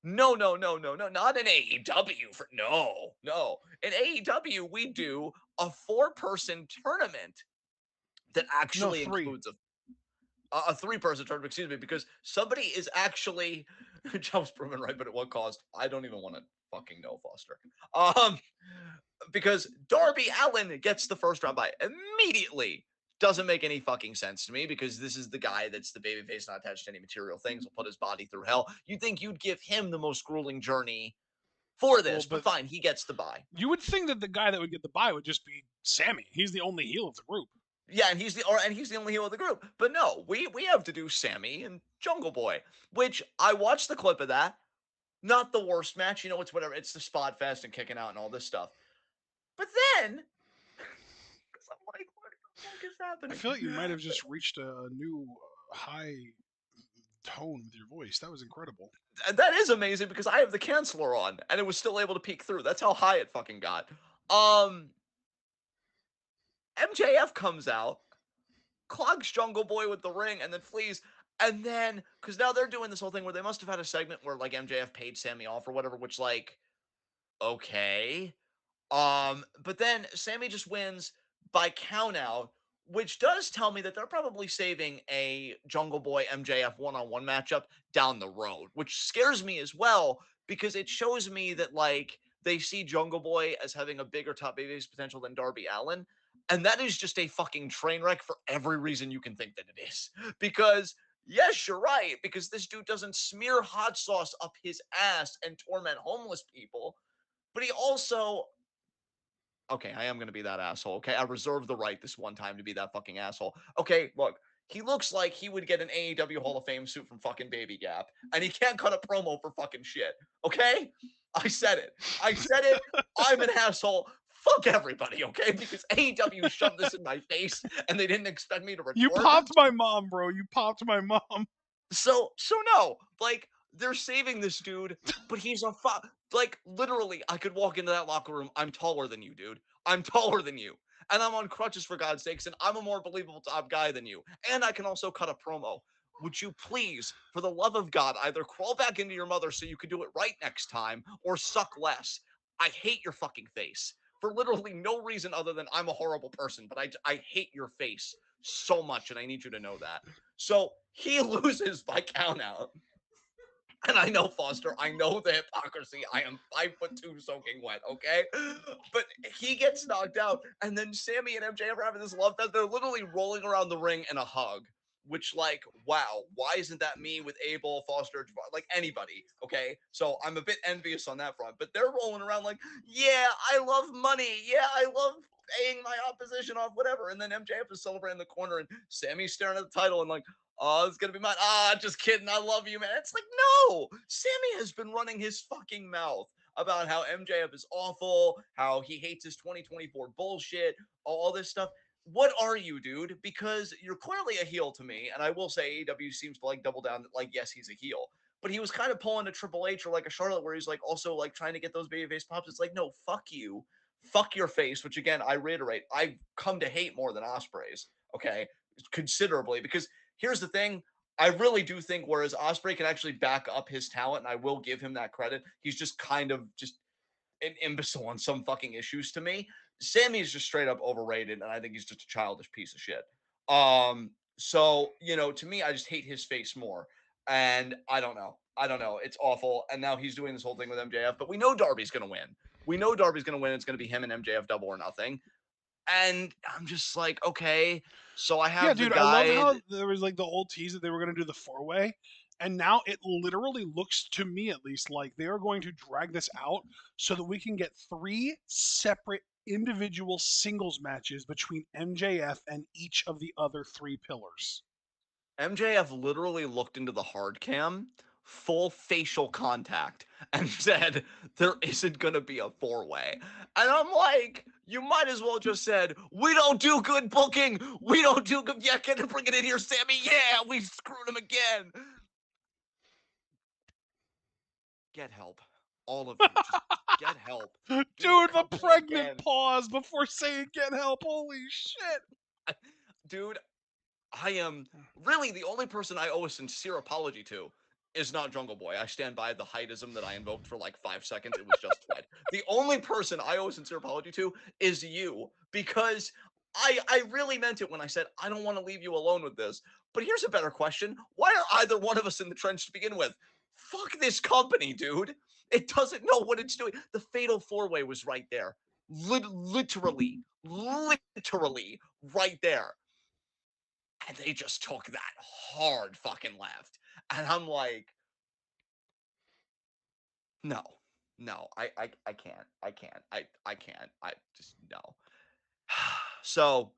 No, no, no, no, no, not in AEW. No. In AEW, we do a 4-person tournament that No, actually 3. includes a 3-person tournament, excuse me, because somebody is actually Job's proven right, but at what cost? I don't even want to fucking know, Foster. Because Darby Allin gets the first round bye immediately. Doesn't make any fucking sense to me, because this is the guy that's the babyface, not attached to any material things, will put his body through hell. You'd think you'd give him the most grueling journey for this, but fine, he gets the bye. You would think that the guy that would get the bye would just be Sammy. He's the only heel of the group. Yeah, and he's the only heel of the group. But no, we have to do Sammy and Jungle Boy, which I watched the clip of that. Not the worst match, it's whatever. It's the spot fest and kicking out and all this stuff. But then, because I'm like, what the fuck is happening? I feel like you might have just reached a new high tone with your voice. That was incredible. That is amazing, because I have the canceller on and it was still able to peek through. That's how high it fucking got. MJF comes out, clogs Jungle Boy with the ring, and then flees. And then, because now they're doing this whole thing where they must have had a segment where like MJF paid Sammy off or whatever, which like, okay. But then Sammy just wins by countout, which does tell me that they're probably saving a Jungle Boy MJF one-on-one matchup down the road, which scares me as well because it shows me that like they see Jungle Boy as having a bigger top babyface potential than Darby Allin, and that is just a fucking train wreck for every reason you can think that it is. Because yes, you're right, because this dude doesn't smear hot sauce up his ass and torment homeless people, but he also, okay, I am going to be that asshole. Okay, I reserve the right this one time to be that fucking asshole. Okay, look, he looks like he would get an AEW Hall of Fame suit from fucking Baby Gap, and he can't cut a promo for fucking shit. Okay, I said it. I said it. I'm an asshole. Fuck everybody, okay? Because AEW shoved this in my face, and they didn't expect me to retort. You popped my mom, bro. You popped my mom. So no, like they're saving this dude, but he's a like literally. I could walk into that locker room. I'm taller than you, dude. I'm taller than you, and I'm on crutches for God's sakes, and I'm a more believable top guy than you, and I can also cut a promo. Would you please, for the love of God, either crawl back into your mother so you can do it right next time, or suck less? I hate your fucking face for literally no reason other than I'm a horrible person, but I hate your face so much, and I need you to know that. So he loses by countout. And I know, Foster, I know the hypocrisy. I am 5'2" soaking wet, okay? But he gets knocked out, and then Sammy and MJF are having this love fest. They're literally rolling around the ring in a hug, which, like, wow, why isn't that me with Abel, Foster, like anybody, okay? So I'm a bit envious on that front. But they're rolling around like, yeah, I love money. Yeah, I love paying my opposition off, whatever. And then MJF is celebrating in the corner, and Sammy's staring at the title and like, oh, it's gonna be mine. Ah, just kidding. I love you, man. It's like, no. Sammy has been running his fucking mouth about how MJF is awful, how he hates his 2024 bullshit, all this stuff. What are you, dude? Because you're clearly a heel to me, and I will say AEW seems to like double down that, like, yes, he's a heel. But he was kind of pulling a Triple H or like a Charlotte where he's like also like trying to get those babyface pops. It's like, no, fuck you. Fuck your face, which again, I reiterate, I've come to hate more than Osprey's, okay? Considerably, because here's the thing. I really do think whereas Osprey can actually back up his talent, and I will give him that credit, he's just kind of just an imbecile on some fucking issues to me. Sammy is just straight up overrated, and I think he's just a childish piece of shit. So to me, I just hate his face more. And I don't know. I don't know. It's awful. And now he's doing this whole thing with MJF, but we know Darby's gonna win. We know Darby's gonna win. It's gonna be him and MJF double or nothing. And I'm just like, okay. So I have the Dude, I love guy. how there was like the old tease that they were going to do the 4-way, and now it literally looks to me at least like they are going to drag this out so that we can get 3 separate individual singles matches between MJF and each of the other 3 pillars. MJF literally looked into the hard cam, full facial contact, and said, there isn't going to be a 4-way. And I'm like, you might as well just said, we don't do good booking. We don't do good. Yeah, can you bring it in here, Sammy? Yeah, we screwed him again. Get help. All of you, just get help. Do Dude, the company pregnant again. pause before saying get help. Holy shit. Dude, I am really the only person I owe a sincere apology to is not Jungle Boy. I stand by the heightism that I invoked for like 5 seconds. It was justified. The only person I owe a sincere apology to is you, because I really meant it when I said I don't want to leave you alone with this. But here's a better question. Why are either one of us in the trench to begin with? Fuck this company, dude. It doesn't know what it's doing. The fatal 4-way was right there. Literally right there. And they just took that hard fucking left. And I'm like, no, I can't. I can't. I can't. I just, no. So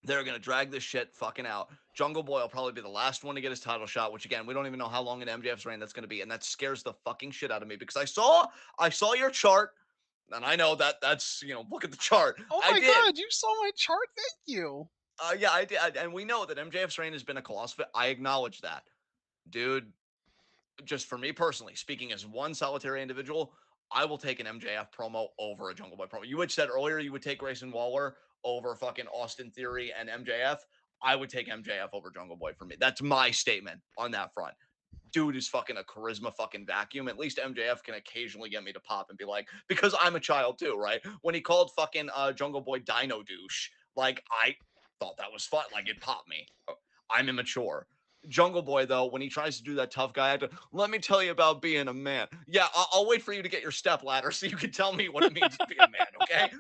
they're going to drag this shit fucking out. Jungle Boy will probably be the last one to get his title shot, which again, we don't even know how long in MJF's reign that's going to be. And that scares the fucking shit out of me because I saw your chart. And I know that's, look at the chart. Oh I my did. god, you saw my chart? Thank you. Yeah, I did. And we know that MJF's reign has been a colossal fit. I acknowledge that. Dude, just for me personally, speaking as one solitary individual, I will take an MJF promo over a Jungle Boy promo. You had said earlier you would take Grayson Waller over fucking Austin Theory and MJF, I would take MJF over Jungle Boy for me. That's my statement on that front. Dude is fucking a charisma fucking vacuum. At least MJF can occasionally get me to pop and be like, because I'm a child too, right? When he called fucking Jungle Boy Dino douche, like I thought that was fun. Like it popped me. I'm immature. Jungle Boy, though, when he tries to do that tough guy, let me tell you about being a man. Yeah, I'll wait for you to get your step ladder so you can tell me what it means to be a man, okay?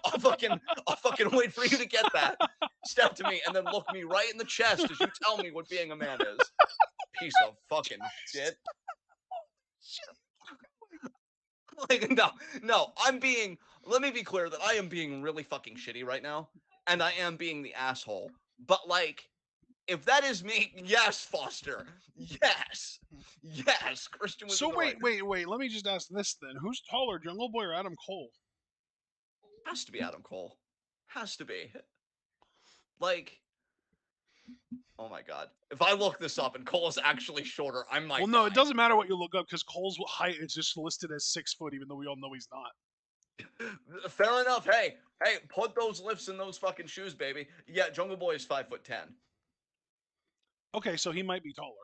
I'll fucking wait for you to get that. Step to me and then look me right in the chest as you tell me what being a man is. Piece of fucking shit. Like, no, let me be clear that I am being really fucking shitty right now, and I am being the asshole. But, like, if that is me, yes, Foster. Yes. Yes, Christian was So in the right. wait. Let me just ask this then: who's taller, Jungle Boy or Adam Cole? Has to be Adam Cole. Has to be. Like, oh my god. If I look this up and Cole is actually shorter, I might Well, no, die. it doesn't matter what you look up because Cole's height is just listed as 6 foot, even though we all know he's not. Fair enough. Hey, put those lifts in those fucking shoes, baby. Yeah, Jungle Boy is 5'10". Okay, so he might be taller.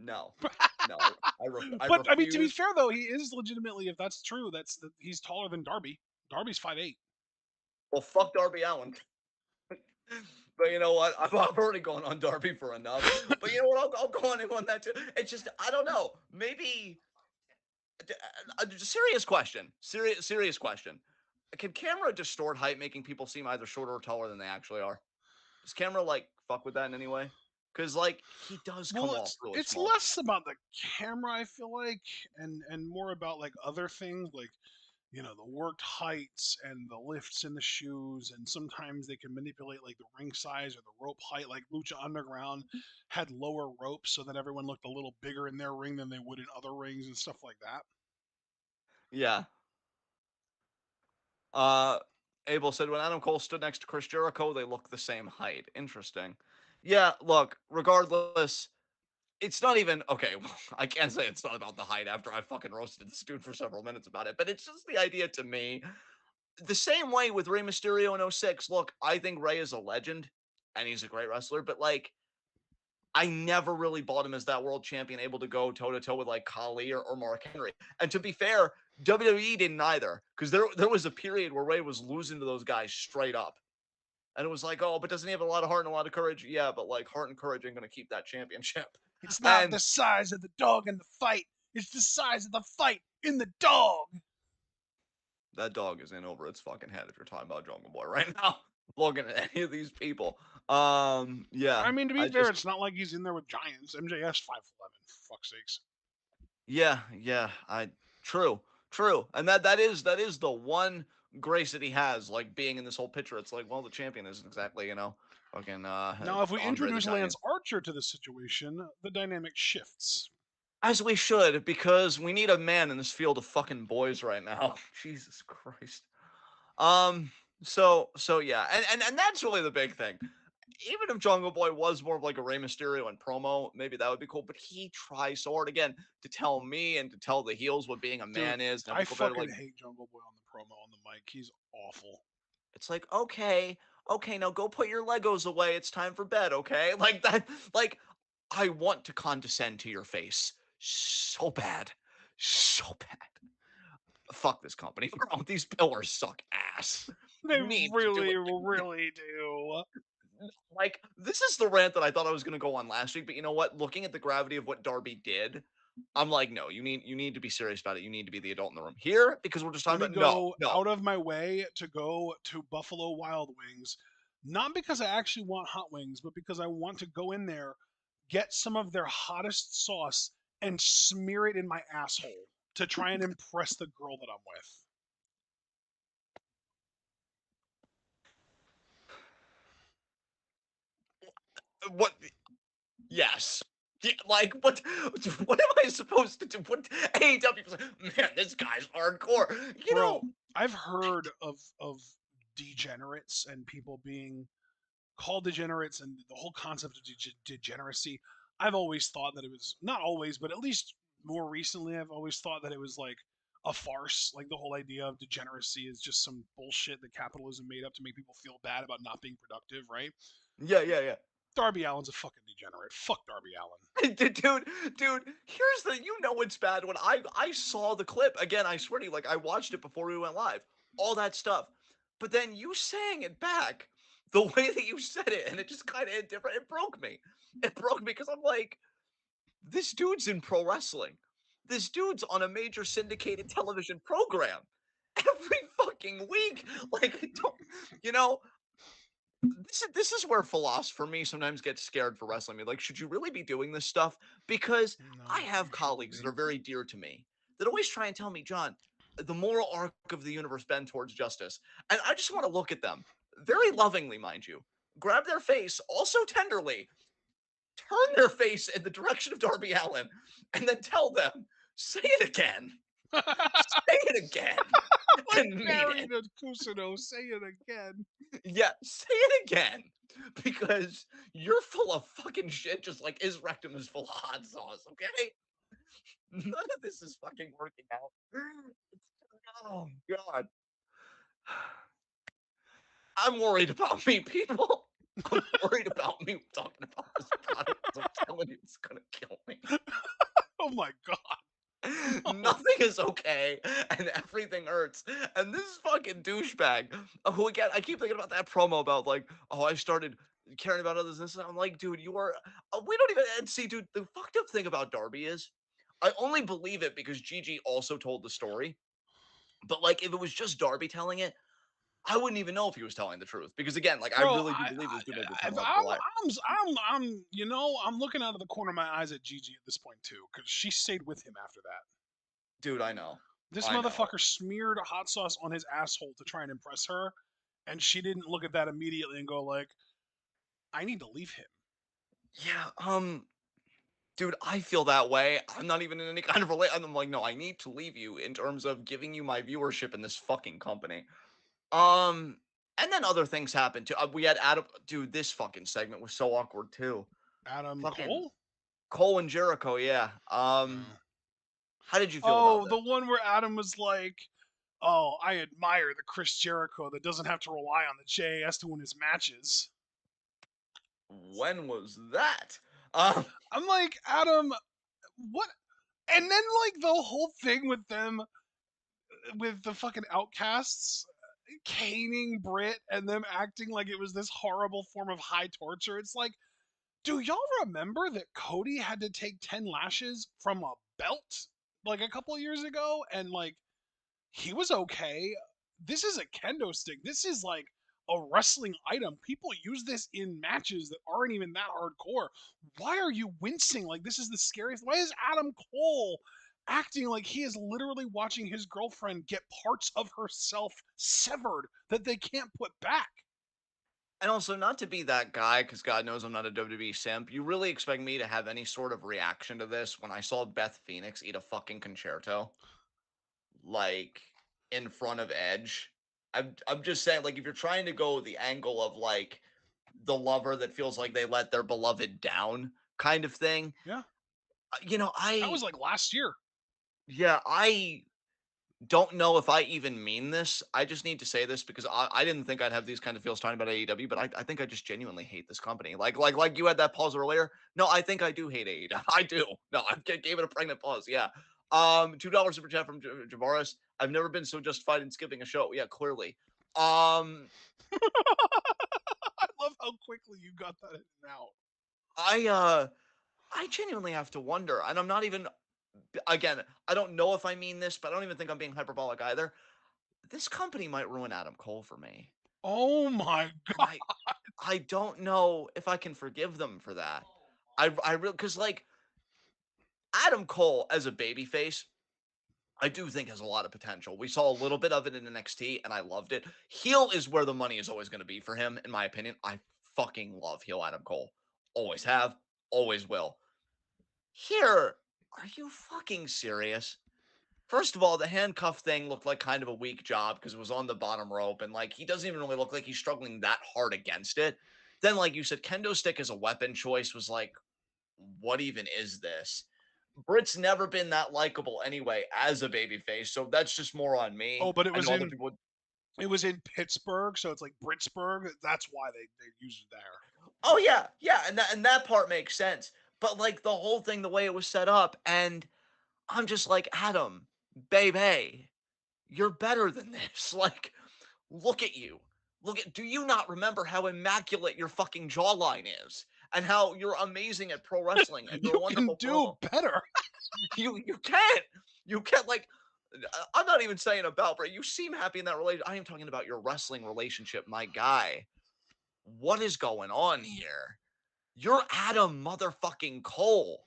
No, no, I But I mean, to be refuse. fair though, he is legitimately, if that's true, he's taller than Darby. Darby's 5'8". Well, fuck Darby Allin. But you know what? I've already gone on Darby for enough. But you know what? I'll go on that too. It's just I don't know. Maybe a serious question. Serious question. Can camera distort height, making people seem either shorter or taller than they actually are? Does camera like fuck with that in any way? Because like he does come Well, off really it's small. less about the camera, I feel like, and more about like other things, like the worked heights and the lifts in the shoes, and sometimes they can manipulate like the ring size or the rope height. Like Lucha Underground had lower ropes so that everyone looked a little bigger in their ring than they would in other rings and stuff like that. Yeah. Abel said when Adam Cole stood next to Chris Jericho, they look the same height. Interesting. Yeah, look, regardless, it's not even okay. I can't say it's not about the height after I fucking roasted this dude for several minutes about it, but it's just the idea to me. The same way with Rey Mysterio in '06. Look, I think Rey is a legend and he's a great wrestler, but like I never really bought him as that world champion able to go toe to toe with like Khali or Mark Henry. And to be fair, WWE didn't either because there was a period where Ray was losing to those guys straight up. And it was like, oh, but doesn't he have a lot of heart and a lot of courage? Yeah, but like heart and courage ain't going to keep that championship. It's not And the size of the dog in the fight; it's the size of the fight in the dog. that dog is in over its fucking head if you're talking about Jungle Boy right now. Looking at any of these people. Yeah, I mean, to be I fair, just, it's not like he's in there with giants. MJF's 5'11", for fuck's sakes. yeah, true. And that is the one grace that he has, like being in this whole picture. It's like, well, the champion isn't exactly, fucking Now, if we Andre the introduce Giant. Lance Archer to the situation, the dynamic shifts. As we should, because we need a man in this field of fucking boys right now. Jesus Christ. Um, so yeah, and that's really the big thing. Even if Jungle Boy was more of like a Rey Mysterio and promo, maybe that would be cool. But he tries so hard again to tell me and to tell the heels what being a Dude, man is. And I people better fucking like, hate Jungle Boy on the promo on the mic. He's awful. it's like, okay, now go put your Legos away. It's time for bed, okay? Like that, like I want to condescend to your face so bad. So bad. Fuck this company, bro. These pillars suck ass. They You need to do really, it. really do. Like, this is the rant that I thought I was gonna go on last week, but you know what? Looking at the gravity of what Darby did, I'm like, no, you need to be serious about it. You need to be the adult in the room here because we're just Let talking me about no, go no. out of my way to go to Buffalo Wild Wings, not because I actually want hot wings, but because I want to go in there, get some of their hottest sauce, and smear it in my asshole to try and impress the girl that I'm with. What? Yes. Yeah, like what am I supposed to do? What AEW was like, man, this guy's hardcore. Bro, I've heard of degenerates and people being called degenerates and the whole concept of degeneracy. I've always thought that it was not always, but at least more recently, I've always thought that it was like a farce. Like the whole idea of degeneracy is just some bullshit that capitalism made up to make people feel bad about not being productive, right? Yeah, yeah, yeah. Darby Allin's a fucking degenerate. Fuck Darby Allin. Dude, here's the it's bad when I saw the clip again. I swear to you, like I watched it before we went live, all that stuff, but then you saying it back the way that you said it, and it just kind of different. It broke me. It broke me because I'm like, this dude's in pro wrestling. This dude's on a major syndicated television program every fucking week. Like, don't, you know, this is where philosopher me sometimes gets scared for wrestling. Me like, should you really be doing this stuff? Because No, I have you shouldn't colleagues be. that are very dear to me that always try and tell me, John, the moral arc of the universe bend towards justice, and I just want to look at them very lovingly, mind you, grab their face, also tenderly, turn their face in the direction of Darby Allin, and then tell them, say it again, say it again, Like and mean Barry it. the Kusino, say it again. Yeah, say it again. Because you're full of fucking shit, just like his rectum is full of hot sauce, okay? None of this is fucking working out. Oh, God. I'm worried about me, people. I'm worried about me talking about this product. I'm telling you, it's gonna kill me. Oh my god. No. Nothing is okay, and everything hurts. And this fucking douchebag, who again, I keep thinking about that promo about like, oh, I started caring about others. And this, I'm like, dude, you are. We don't even. And see, dude, the fucked up thing about Darby is, I only believe it because Gigi also told the story. But like, if it was just Darby telling it, I wouldn't even know if he was telling the truth. Because again, like, I Bro, really do believe this dude is a if 10-level liar. I'm looking out of the corner of my eyes at Gigi at this point too, because she stayed with him after that. Dude, I know. This I know. motherfucker smeared hot sauce on his asshole to try and impress her, and she didn't look at that immediately and go like, "I need to leave him." Yeah, dude, I feel that way. I'm not even in any kind of relate. I'm like, no, I need to leave you in terms of giving you my viewership in this fucking company. Um, and then other things happened too. We had Adam, dude. This fucking segment was so awkward too. Adam Fucking Cole. Cole and Jericho, yeah. Uh, How did you feel about oh, this? the one where Adam was like, "Oh, I admire the Chris Jericho that doesn't have to rely on the JAS to win his matches." When was that? I'm like, Adam, what? And then like the whole thing with them, with the fucking outcasts caning Brit and them acting like it was this horrible form of high torture. It's like, do y'all remember that Cody had to take 10 lashes from a belt like a couple of years ago, and like he was okay? This is a kendo stick. This is like a wrestling item. People use this in matches that aren't even that hardcore. Why are you wincing? Like, this is the scariest. Why is Adam Cole acting like he is literally watching his girlfriend get parts of herself severed that they can't put back? And also, not to be that guy, because God knows I'm not a WWE simp. You really expect me to have any sort of reaction to this when I saw Beth Phoenix eat a fucking concerto? Like in front of Edge. I'm just saying, like, if you're trying to go the angle of like the lover that feels like they let their beloved down kind of thing, Yeah, you know, that was like last year. I don't know if I even mean this. I just need to say this because I didn't think I'd have these kind of feels talking about AEW, but I think I just genuinely hate this company. Like you had that pause earlier. No, I think I do hate AEW. I do. No, I gave it a pregnant pause. Yeah. $2 super chat from Javaris. I've never been so justified in skipping a show. Yeah, clearly. Um, I love how quickly you got that in and out. I I genuinely have to wonder, and I'm not even again, I don't know if I mean this, but I don't even think I'm being hyperbolic either. This company might ruin Adam Cole for me. Oh my And god. I don't know if I can forgive them for that. I really because like Adam Cole as a babyface, I do think has a lot of potential. We saw a little bit of it in NXT, and I loved it. Heel is where the money is always going to be for him, in my opinion. I fucking love heel Adam Cole. Always have, always will. Here, are you fucking serious? First of all, the handcuff thing looked like kind of a weak job because it was on the bottom rope, and like he doesn't even really look like he's struggling that hard against it. Then, like you said, kendo stick as a weapon choice was like, what even is this? Britt's never been that likable anyway as a babyface, so that's just more on me. Oh, but it I was know other in people. it was in Pittsburgh, so it's like Britsburg. That's why they used it there. Oh yeah, yeah, and that part makes sense. But like the whole thing, the way it was set up, and I'm just like, Adam, baby, you're better than this. Like, look at you. Do you not remember how immaculate your fucking jawline is? And how you're amazing at pro wrestling and you're a You can wonderful do promo. better. You can't. You can't like I'm not even saying about, bro. You seem happy in that relationship. I am talking about your wrestling relationship, my guy. What is going on here? You're Adam motherfucking Cole.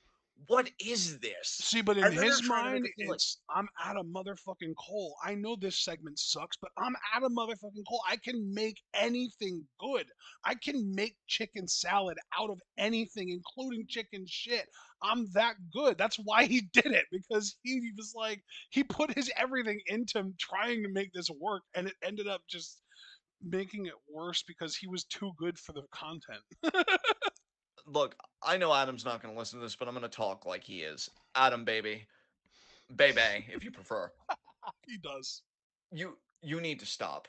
What is this? See, but in And then they're his trying to make mind, it seem like, it's I'm Adam motherfucking Cole. I know this segment sucks, but I'm Adam motherfucking Cole. I can make anything good. I can make chicken salad out of anything, including chicken shit. I'm that good. That's why he did it, because he was like, he put his everything into trying to make this work, and it ended up just making it worse because he was too good for the content. look, I know Adam's not going to listen to this, but I'm going to talk like he is. Adam, baby. Baby, if you prefer. He does. You need to stop.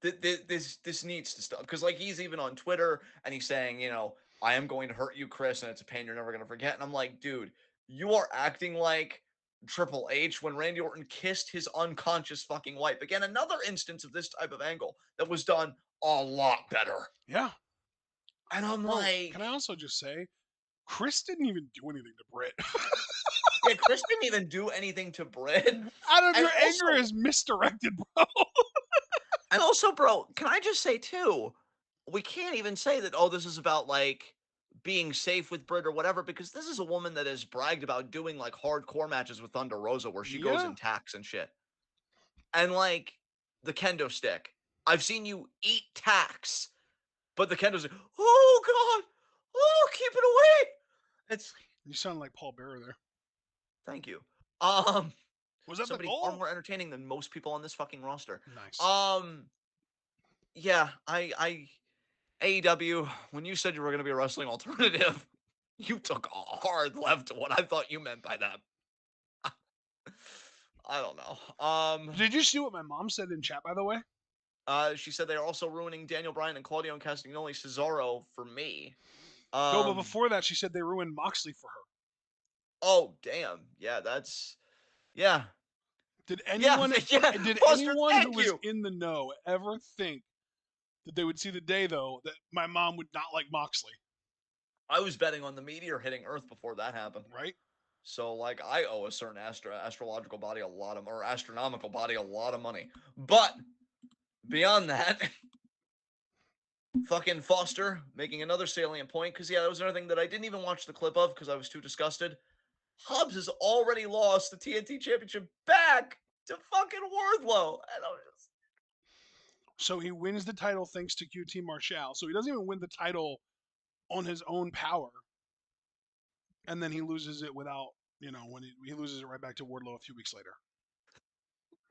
This needs to stop because like he's even on Twitter and he's saying, I am going to hurt you, Chris, and it's a pain you're never going to forget. And I'm like, dude, you are acting like Triple H when Randy Orton kissed his unconscious fucking wife. Again, another instance of this type of angle that was done a lot better. Yeah. And I'm Bro, can like, I also just say, Chris didn't even do anything to Britt. yeah, Chris didn't even do anything to Britt. Adam, And your anger also, is misdirected, bro. bro, can I just say too, we can't even say that, oh, this is about like being safe with Britt or whatever, because this is a woman that has bragged about doing like hardcore matches with Thunder Rosa where she goes Yeah. in tacks and shit. And like the kendo stick. I've seen you eat tacks, but the kendo stick, oh god, oh, keep it away. It's You sound like Paul Bearer there. thank you. Was that the Somebody far goal? more entertaining than most people on this fucking roster. Nice. Um, yeah, I AEW, when you said you were going to be a wrestling alternative, you took a hard left to what I thought you meant by that. I don't know. Did you see what my mom said in chat, by the way? She said they're also ruining Daniel Bryan and Claudio and Castagnoli Cesaro for me. No, but before that, she said they ruined Moxley for her. Oh damn, yeah, that's yeah, Did yeah, anyone yeah. did Buster, anyone who thank was you. in the know ever think that they would see the day though that my mom would not like Moxley? I was betting on the meteor hitting Earth before that happened. Right? So like I owe a certain astrological body a lot of or astronomical body a lot of money. But beyond that, fucking Foster making another salient point because yeah, that was another thing that I didn't even watch the clip of because I was too disgusted. Hobbs has already lost the TNT Championship back to fucking Wardlow. And I was just, So he wins the title thanks to QT Marshall. So he doesn't even win the title on his own power. And then he loses it without, when he loses it right back to Wardlow a few weeks later.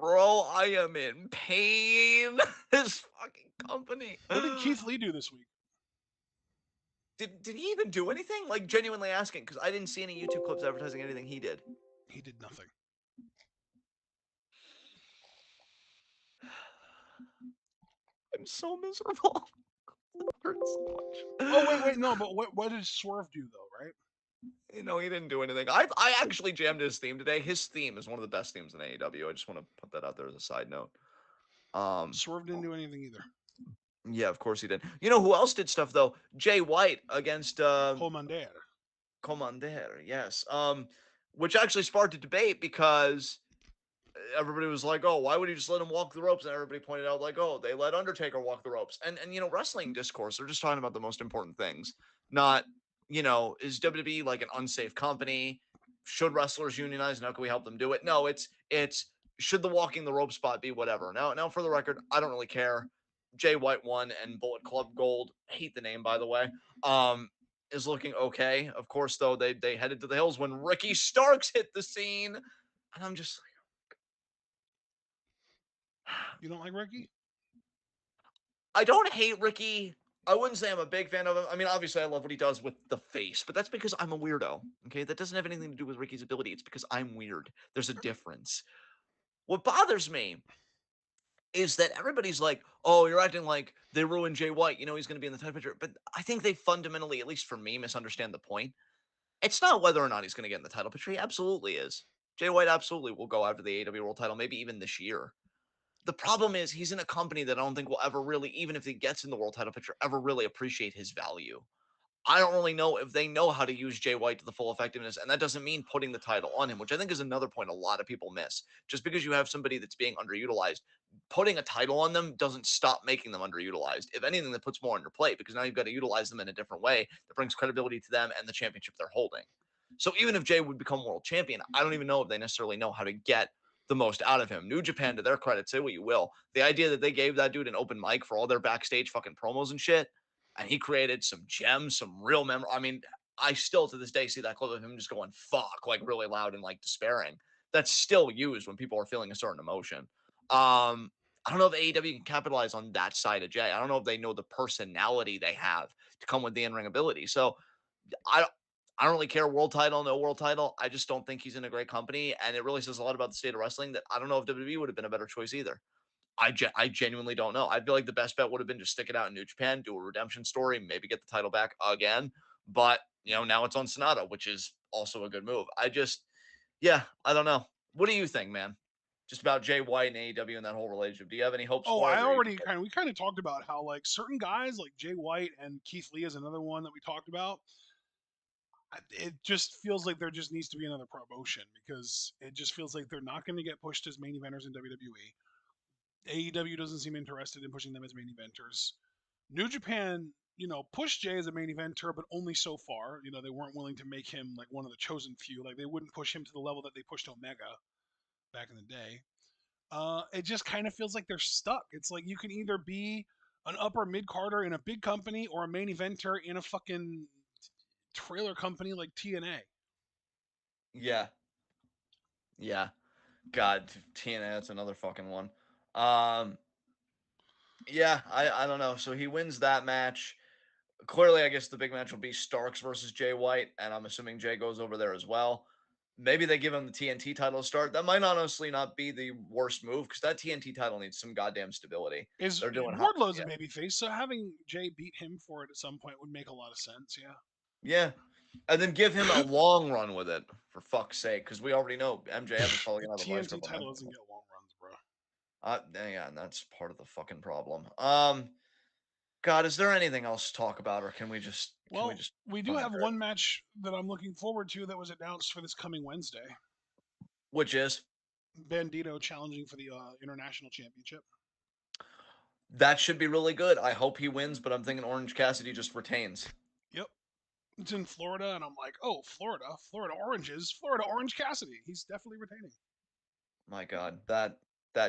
bro, I am in pain. This fucking company. What did Keith Lee do this week? Did he even do anything? Like genuinely asking, because I didn't see any YouTube clips advertising anything he did. He did nothing. I'm so miserable. It hurts so much. Oh wait, no, but what did Swerve do though, right? He didn't do anything. I actually jammed his theme today. His theme is one of the best themes in AEW. I just want to put that out there as a side note. Swerve didn't do anything either. Yeah, of course he did. You know who else did stuff though? Jay White against Commander. Commander, yes. Which actually sparked a debate because everybody was like, "Oh, why would he just let him walk the ropes?" And everybody pointed out, like, "Oh, they let Undertaker walk the ropes." And wrestling discourse, they're just talking about the most important things, not is WWE like an unsafe company? Should wrestlers unionize? And how can we help them do it? No, it's should the walking the rope spot be whatever. Now for the record, I don't really care. Jay White won and Bullet Club Gold. Hate the name, by the way. Is looking okay. Of course, though, they headed to the hills when Ricky Starks hit the scene, and I'm just You don't like Ricky? I don't hate Ricky. I wouldn't say I'm a big fan of him. I mean, obviously, I love what he does with the face, but that's because I'm a weirdo. Okay, that doesn't have anything to do with Ricky's ability. It's because I'm weird. There's a difference. What bothers me is that everybody's like, "Oh, you're acting like they ruined Jay White. You know he's going to be in the title picture." But I think they fundamentally, at least for me, misunderstand the point. It's not whether or not he's going to get in the title picture. He absolutely is. Jay White absolutely will go after the AEW World Title, maybe even this year. The problem is he's in a company that I don't think will ever really, even if he gets in the world title picture, ever really appreciate his value. I don't really know if they know how to use Jay White to the full effectiveness, and that doesn't mean putting the title on him, which I think is another point a lot of people miss. Just because you have somebody that's being underutilized, putting a title on them doesn't stop making them underutilized. If anything, that puts more on your plate because now you've got to utilize them in a different way that brings credibility to them and the championship they're holding. So even if Jay would become world champion, I don't even know if they necessarily know how to get the most out of him. New Japan, to their credit, say what you will. The idea that they gave that dude an open mic for all their backstage fucking promos and shit, and he created some gems, some real memory. I mean, I still to this day see that clip of him just going "fuck" like really loud and like despairing. That's still used when people are feeling a certain emotion. I don't know if AEW can capitalize on that side of Jay. I don't know if they know the personality they have to come with the in-ring ability. So I I don't really care world title, no world title. I just don't think he's in a great company, and it really says a lot about the state of wrestling that I don't know if WWE would have been a better choice either. I genuinely don't know. I feel like the best bet would have been to stick it out in New Japan, do a redemption story, maybe get the title back again. But now it's on Sonata, which is also a good move. Yeah, I don't know. What do you think, man? Just about Jay White and AEW and that whole relationship. Do you have any hopes Oh, for I it, or you already we kind of talked about how like certain guys like Jay White and Keith Lee is another one that we talked about. It just feels like there just needs to be another promotion because it just feels like they're not going to get pushed as main eventers in WWE. AEW doesn't seem interested in pushing them as main eventers. New Japan, pushed Jay as a main eventer, but only so far. They weren't willing to make him like one of the chosen few. Like they wouldn't push him to the level that they pushed Omega back in the day. It just kind of feels like they're stuck. It's like you can either be an upper mid carder in a big company or a main eventer in a fucking trailer company like TNA. Yeah, yeah. God, TNA, that's another fucking one. Um, yeah, I don't know. So he wins that match. Clearly, I guess the big match will be Starks versus Jay White, and I'm assuming Jay goes over there as well. Maybe they give him the TNT title to start. That might honestly not be the worst move because that TNT title needs some goddamn stability. Is They're doing hot. Wardlow's a Yeah. babyface, so having Jay beat him for it at some point would make a lot of sense. Yeah. Yeah. And then give him a long run with it, for fuck's sake, because we already know MJF is probably The going to have a vice TNT grip on title that. doesn't get long runs, bro. Yeah, and that's part of the fucking problem. God, is there anything else to talk about, or can we Well, just we do fucking have one match that I'm looking forward to that was announced for this coming Wednesday. which is Bandito challenging for the International Championship. that should be really good. I hope he wins, but I'm thinking Orange Cassidy just retains. Yep. It's in Florida, and I'm like, oh, Florida Oranges, Florida Orange Cassidy. He's definitely retaining. My God, that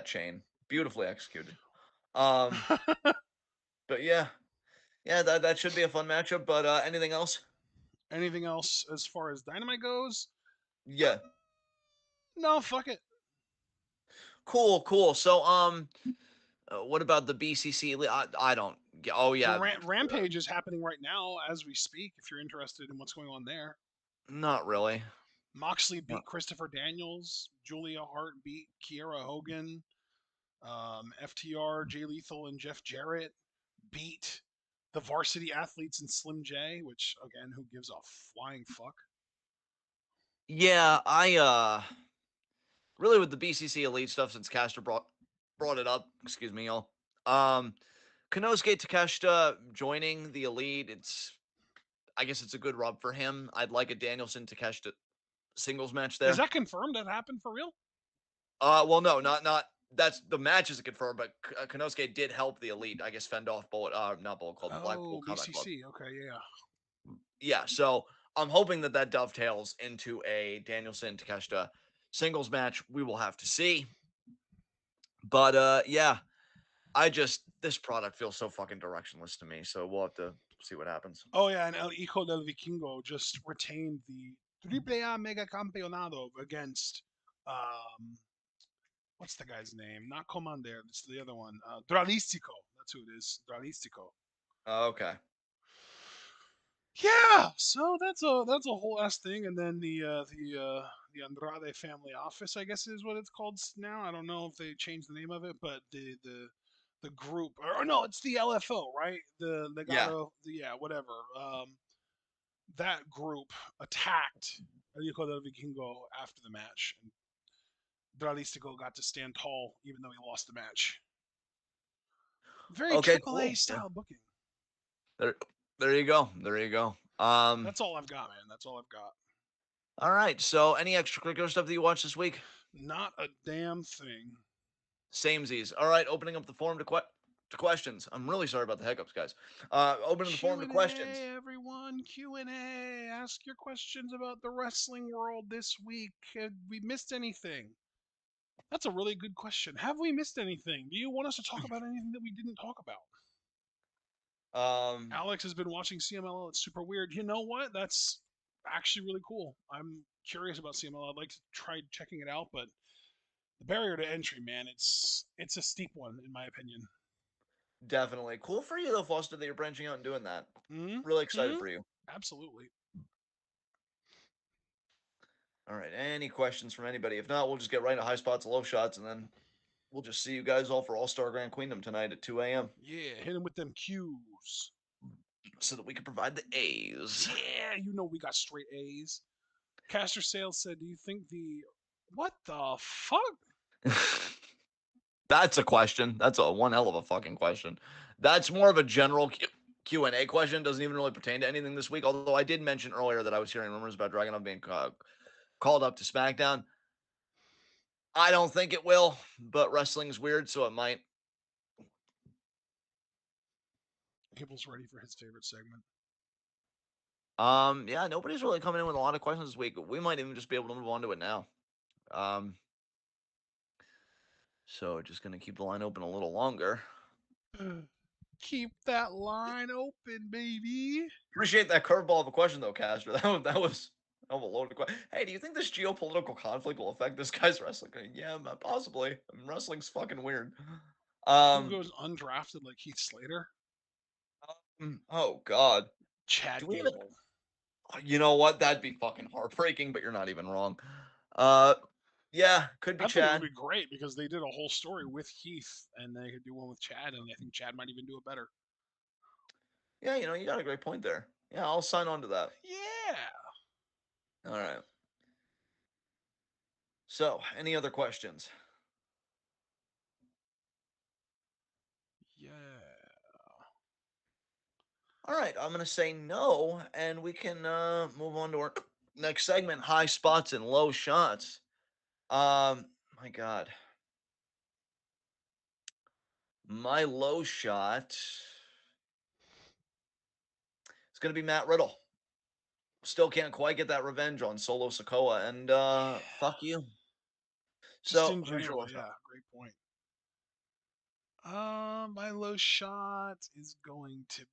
chain, beautifully executed. Um, but yeah, that should be a fun matchup. But anything else? Anything else as far as Dynamite goes? Yeah, No, fuck it. cool. So what about the BCC? I don't. Oh The yeah, Rampage is happening right now as we speak. If you're interested in what's going on there, not really. Moxley No. beat Christopher Daniels. Julia Hart beat Kiera Hogan. FTR, Jay Lethal, and Jeff Jarrett beat the varsity athletes and Slim J, which again, who gives a flying fuck? Yeah, I really with the BCC Elite stuff since Caster brought it up. Excuse me, y'all. Um, Konosuke Takeshita joining the Elite. I guess it's a good rub for him. I'd like a Danielson Takeshita singles match Is there. that confirmed? That happened for real? Well, no, not. That's the match isn't confirmed, but Konosuke did help the Elite. I guess fend off not Bullet Club, Blackpool Oh, Combat Club. BCC. Okay, yeah. Yeah, so I'm hoping that dovetails into a Danielson Takeshita singles match. We will have to see. But yeah, this product feels so fucking directionless to me. So we'll have to see what happens. Oh yeah, and El Hijo del Vikingo just retained the AAA Mega Campeonato against what's the guy's name? Not Commander. It's the other one. Dralistico. That's who it is. Dralistico. Okay. Yeah, so that's a whole ass thing, and then the Andrade family office, I guess, is what it's called now. I don't know if they changed the name of it, but the group, or no, it's the LFO, right? The Yeah. Legado, yeah, whatever. That group attacked El Hijo del Vikingo after the match, and Dralistico got to stand tall even though he lost the match. Very Okay, Triple A cool. Well, style booking. there, there you go. There you go. That's all I've got, man. That's all I've got. All right. So, any extracurricular stuff that you watched this week? Not a damn thing. Samesies. All right. Opening up the forum to questions. I'm really sorry about the hiccups, guys. Opening the forum to questions. Q&A, everyone. Q&A. Ask your questions about the wrestling world this week. Have we missed anything? That's a really good question. Have we missed anything? Do you want us to talk about anything that we didn't talk about? Um, Alex has been watching CMLL. It's super weird. You know what? That's actually really cool. I'm curious about CMLL. I'd like to try checking it out, but the barrier to entry, man, it's a steep one in my opinion. Definitely. Cool for you, though, Foster, that you're branching out and doing that. Hmm. Really excited Hmm. for you. Absolutely. All right. Any questions from anybody? If not, we'll just get right into high spots, low shots, and then we'll just see you guys all for All Star Grand Queendom tonight at 2 a.m. Yeah, hit him with them cues. so that we can provide the A's. Yeah, you know we got straight A's. Caster Sales said, "Do you think the what the fuck?" That's a question. That's a one hell of a fucking question. That's more of a general Q&A question. Doesn't even really pertain to anything this week. Although I did mention earlier that I was hearing rumors about Dragunov being called up to SmackDown. I don't think it will, but wrestling's weird, so it might. Abel's ready for his favorite segment. Yeah, nobody's really coming in with a lot of questions this week. We might even just be able to move on to it now. Um, so just gonna keep the line open a little longer. Keep that line open, baby. Appreciate that curveball of a question, though, Castro. That was a loaded question. Hey, do you think this geopolitical conflict will affect this guy's wrestling? Yeah, possibly. I mean, wrestling's fucking weird. Who Um, goes undrafted like Heath Slater? oh God, do Chad we even? Gable. You know what? That'd be fucking heartbreaking, but you're not even wrong. Uh, yeah, could be I think it would Chad. be great because they did a whole story with Heath, and they could do one with Chad, and I think Chad might even do it better. Yeah, you got a great point there. Yeah, I'll sign on to that. Yeah. All right. So, any other questions? Yeah. All right, I'm gonna say no, and we can move on to our next segment: high spots and low shots. My God, my low shot is gonna be Matt Riddle. Still can't quite get that revenge on Solo Sokoa, and Yeah. fuck you. Just So in who's your low general, shot? yeah. Great point. My low shot is going to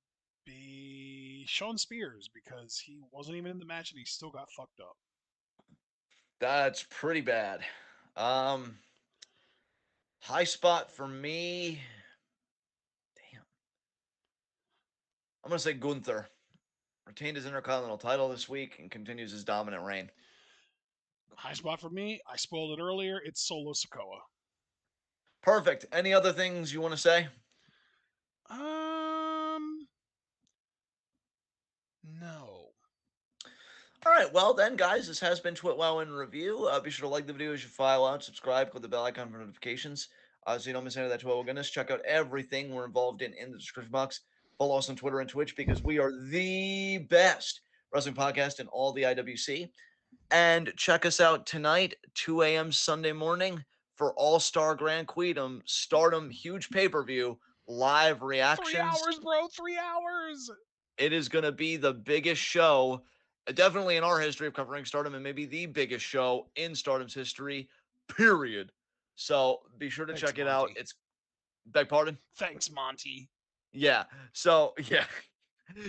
be Sean Spears because he wasn't even in the match and he still got fucked up. That's pretty bad. Um, high spot for me. Damn, I'm gonna say Gunther retained his Intercontinental title this week and continues his dominant reign. High spot for me, I spoiled it earlier. It's Solo Sokoa. Perfect. Any other things you want to say? Um, no. All right, well then, guys, this has been TwitWoW in review. Be sure to like the video as you file out, subscribe, click the bell icon for notifications, so you don't miss any of that TwitWoW goodness. Check out everything we're involved in the description box. Follow us on Twitter and Twitch because we are the best wrestling podcast in all the IWC. And check us out tonight, 2 a.m. Sunday morning for All Star Grand Queendom, Stardom, huge pay per view, live 3 hours, reactions. bro. 3 hours. It is going to be the biggest show, definitely in our history of covering Stardom, and maybe the biggest show in Stardom's history, period. So be sure to Thanks, check it out. Monty. It's, beg pardon? Thanks, Monty. Yeah. So, yeah.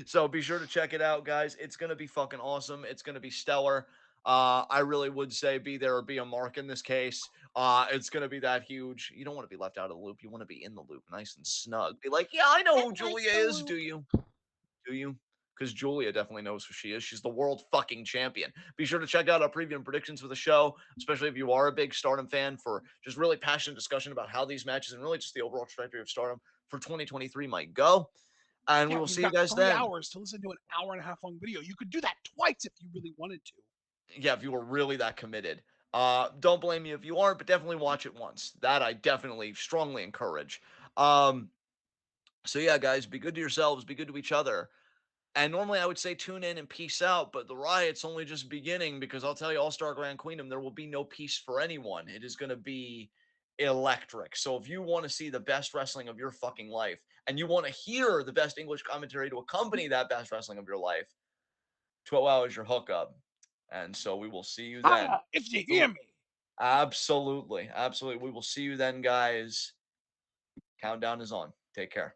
So be sure to check it out, guys. It's going to be fucking awesome. It's going to be stellar. I really would say be there or be a mark in this case. It's going to be that huge. You don't want to be left out of the loop. You want to be in the loop, nice and snug. Be like, yeah, I know who Julia is. Do you? Do you? Because Julia definitely knows who she is. She's the world fucking champion. Be sure to check out our preview and predictions for the show, especially if you are a big Stardom fan, for just really passionate discussion about how these matches and really just the overall trajectory of Stardom for 2023 might go. And we Yeah, will you've see you got guys 3 hours then. to listen to an hour and a half long video. You could do that twice if you really wanted to. Yeah, if you were really that committed. Don't blame me if you aren't, but definitely watch it once. That I definitely strongly encourage. Um, so yeah, guys, be good to yourselves, be good to each other. And normally I would say tune in and peace out, but the riot's only just beginning because I'll tell you, All Star Grand Queendom, there will be no peace for anyone. It is going to be electric. So if you want to see the best wrestling of your fucking life and you want to hear the best English commentary to accompany that best wrestling of your life, TWitWoW is your hookup. And so we will see you then. Ah, if you hear So me. absolutely, absolutely. We will see you then, guys. Countdown is on. Take care.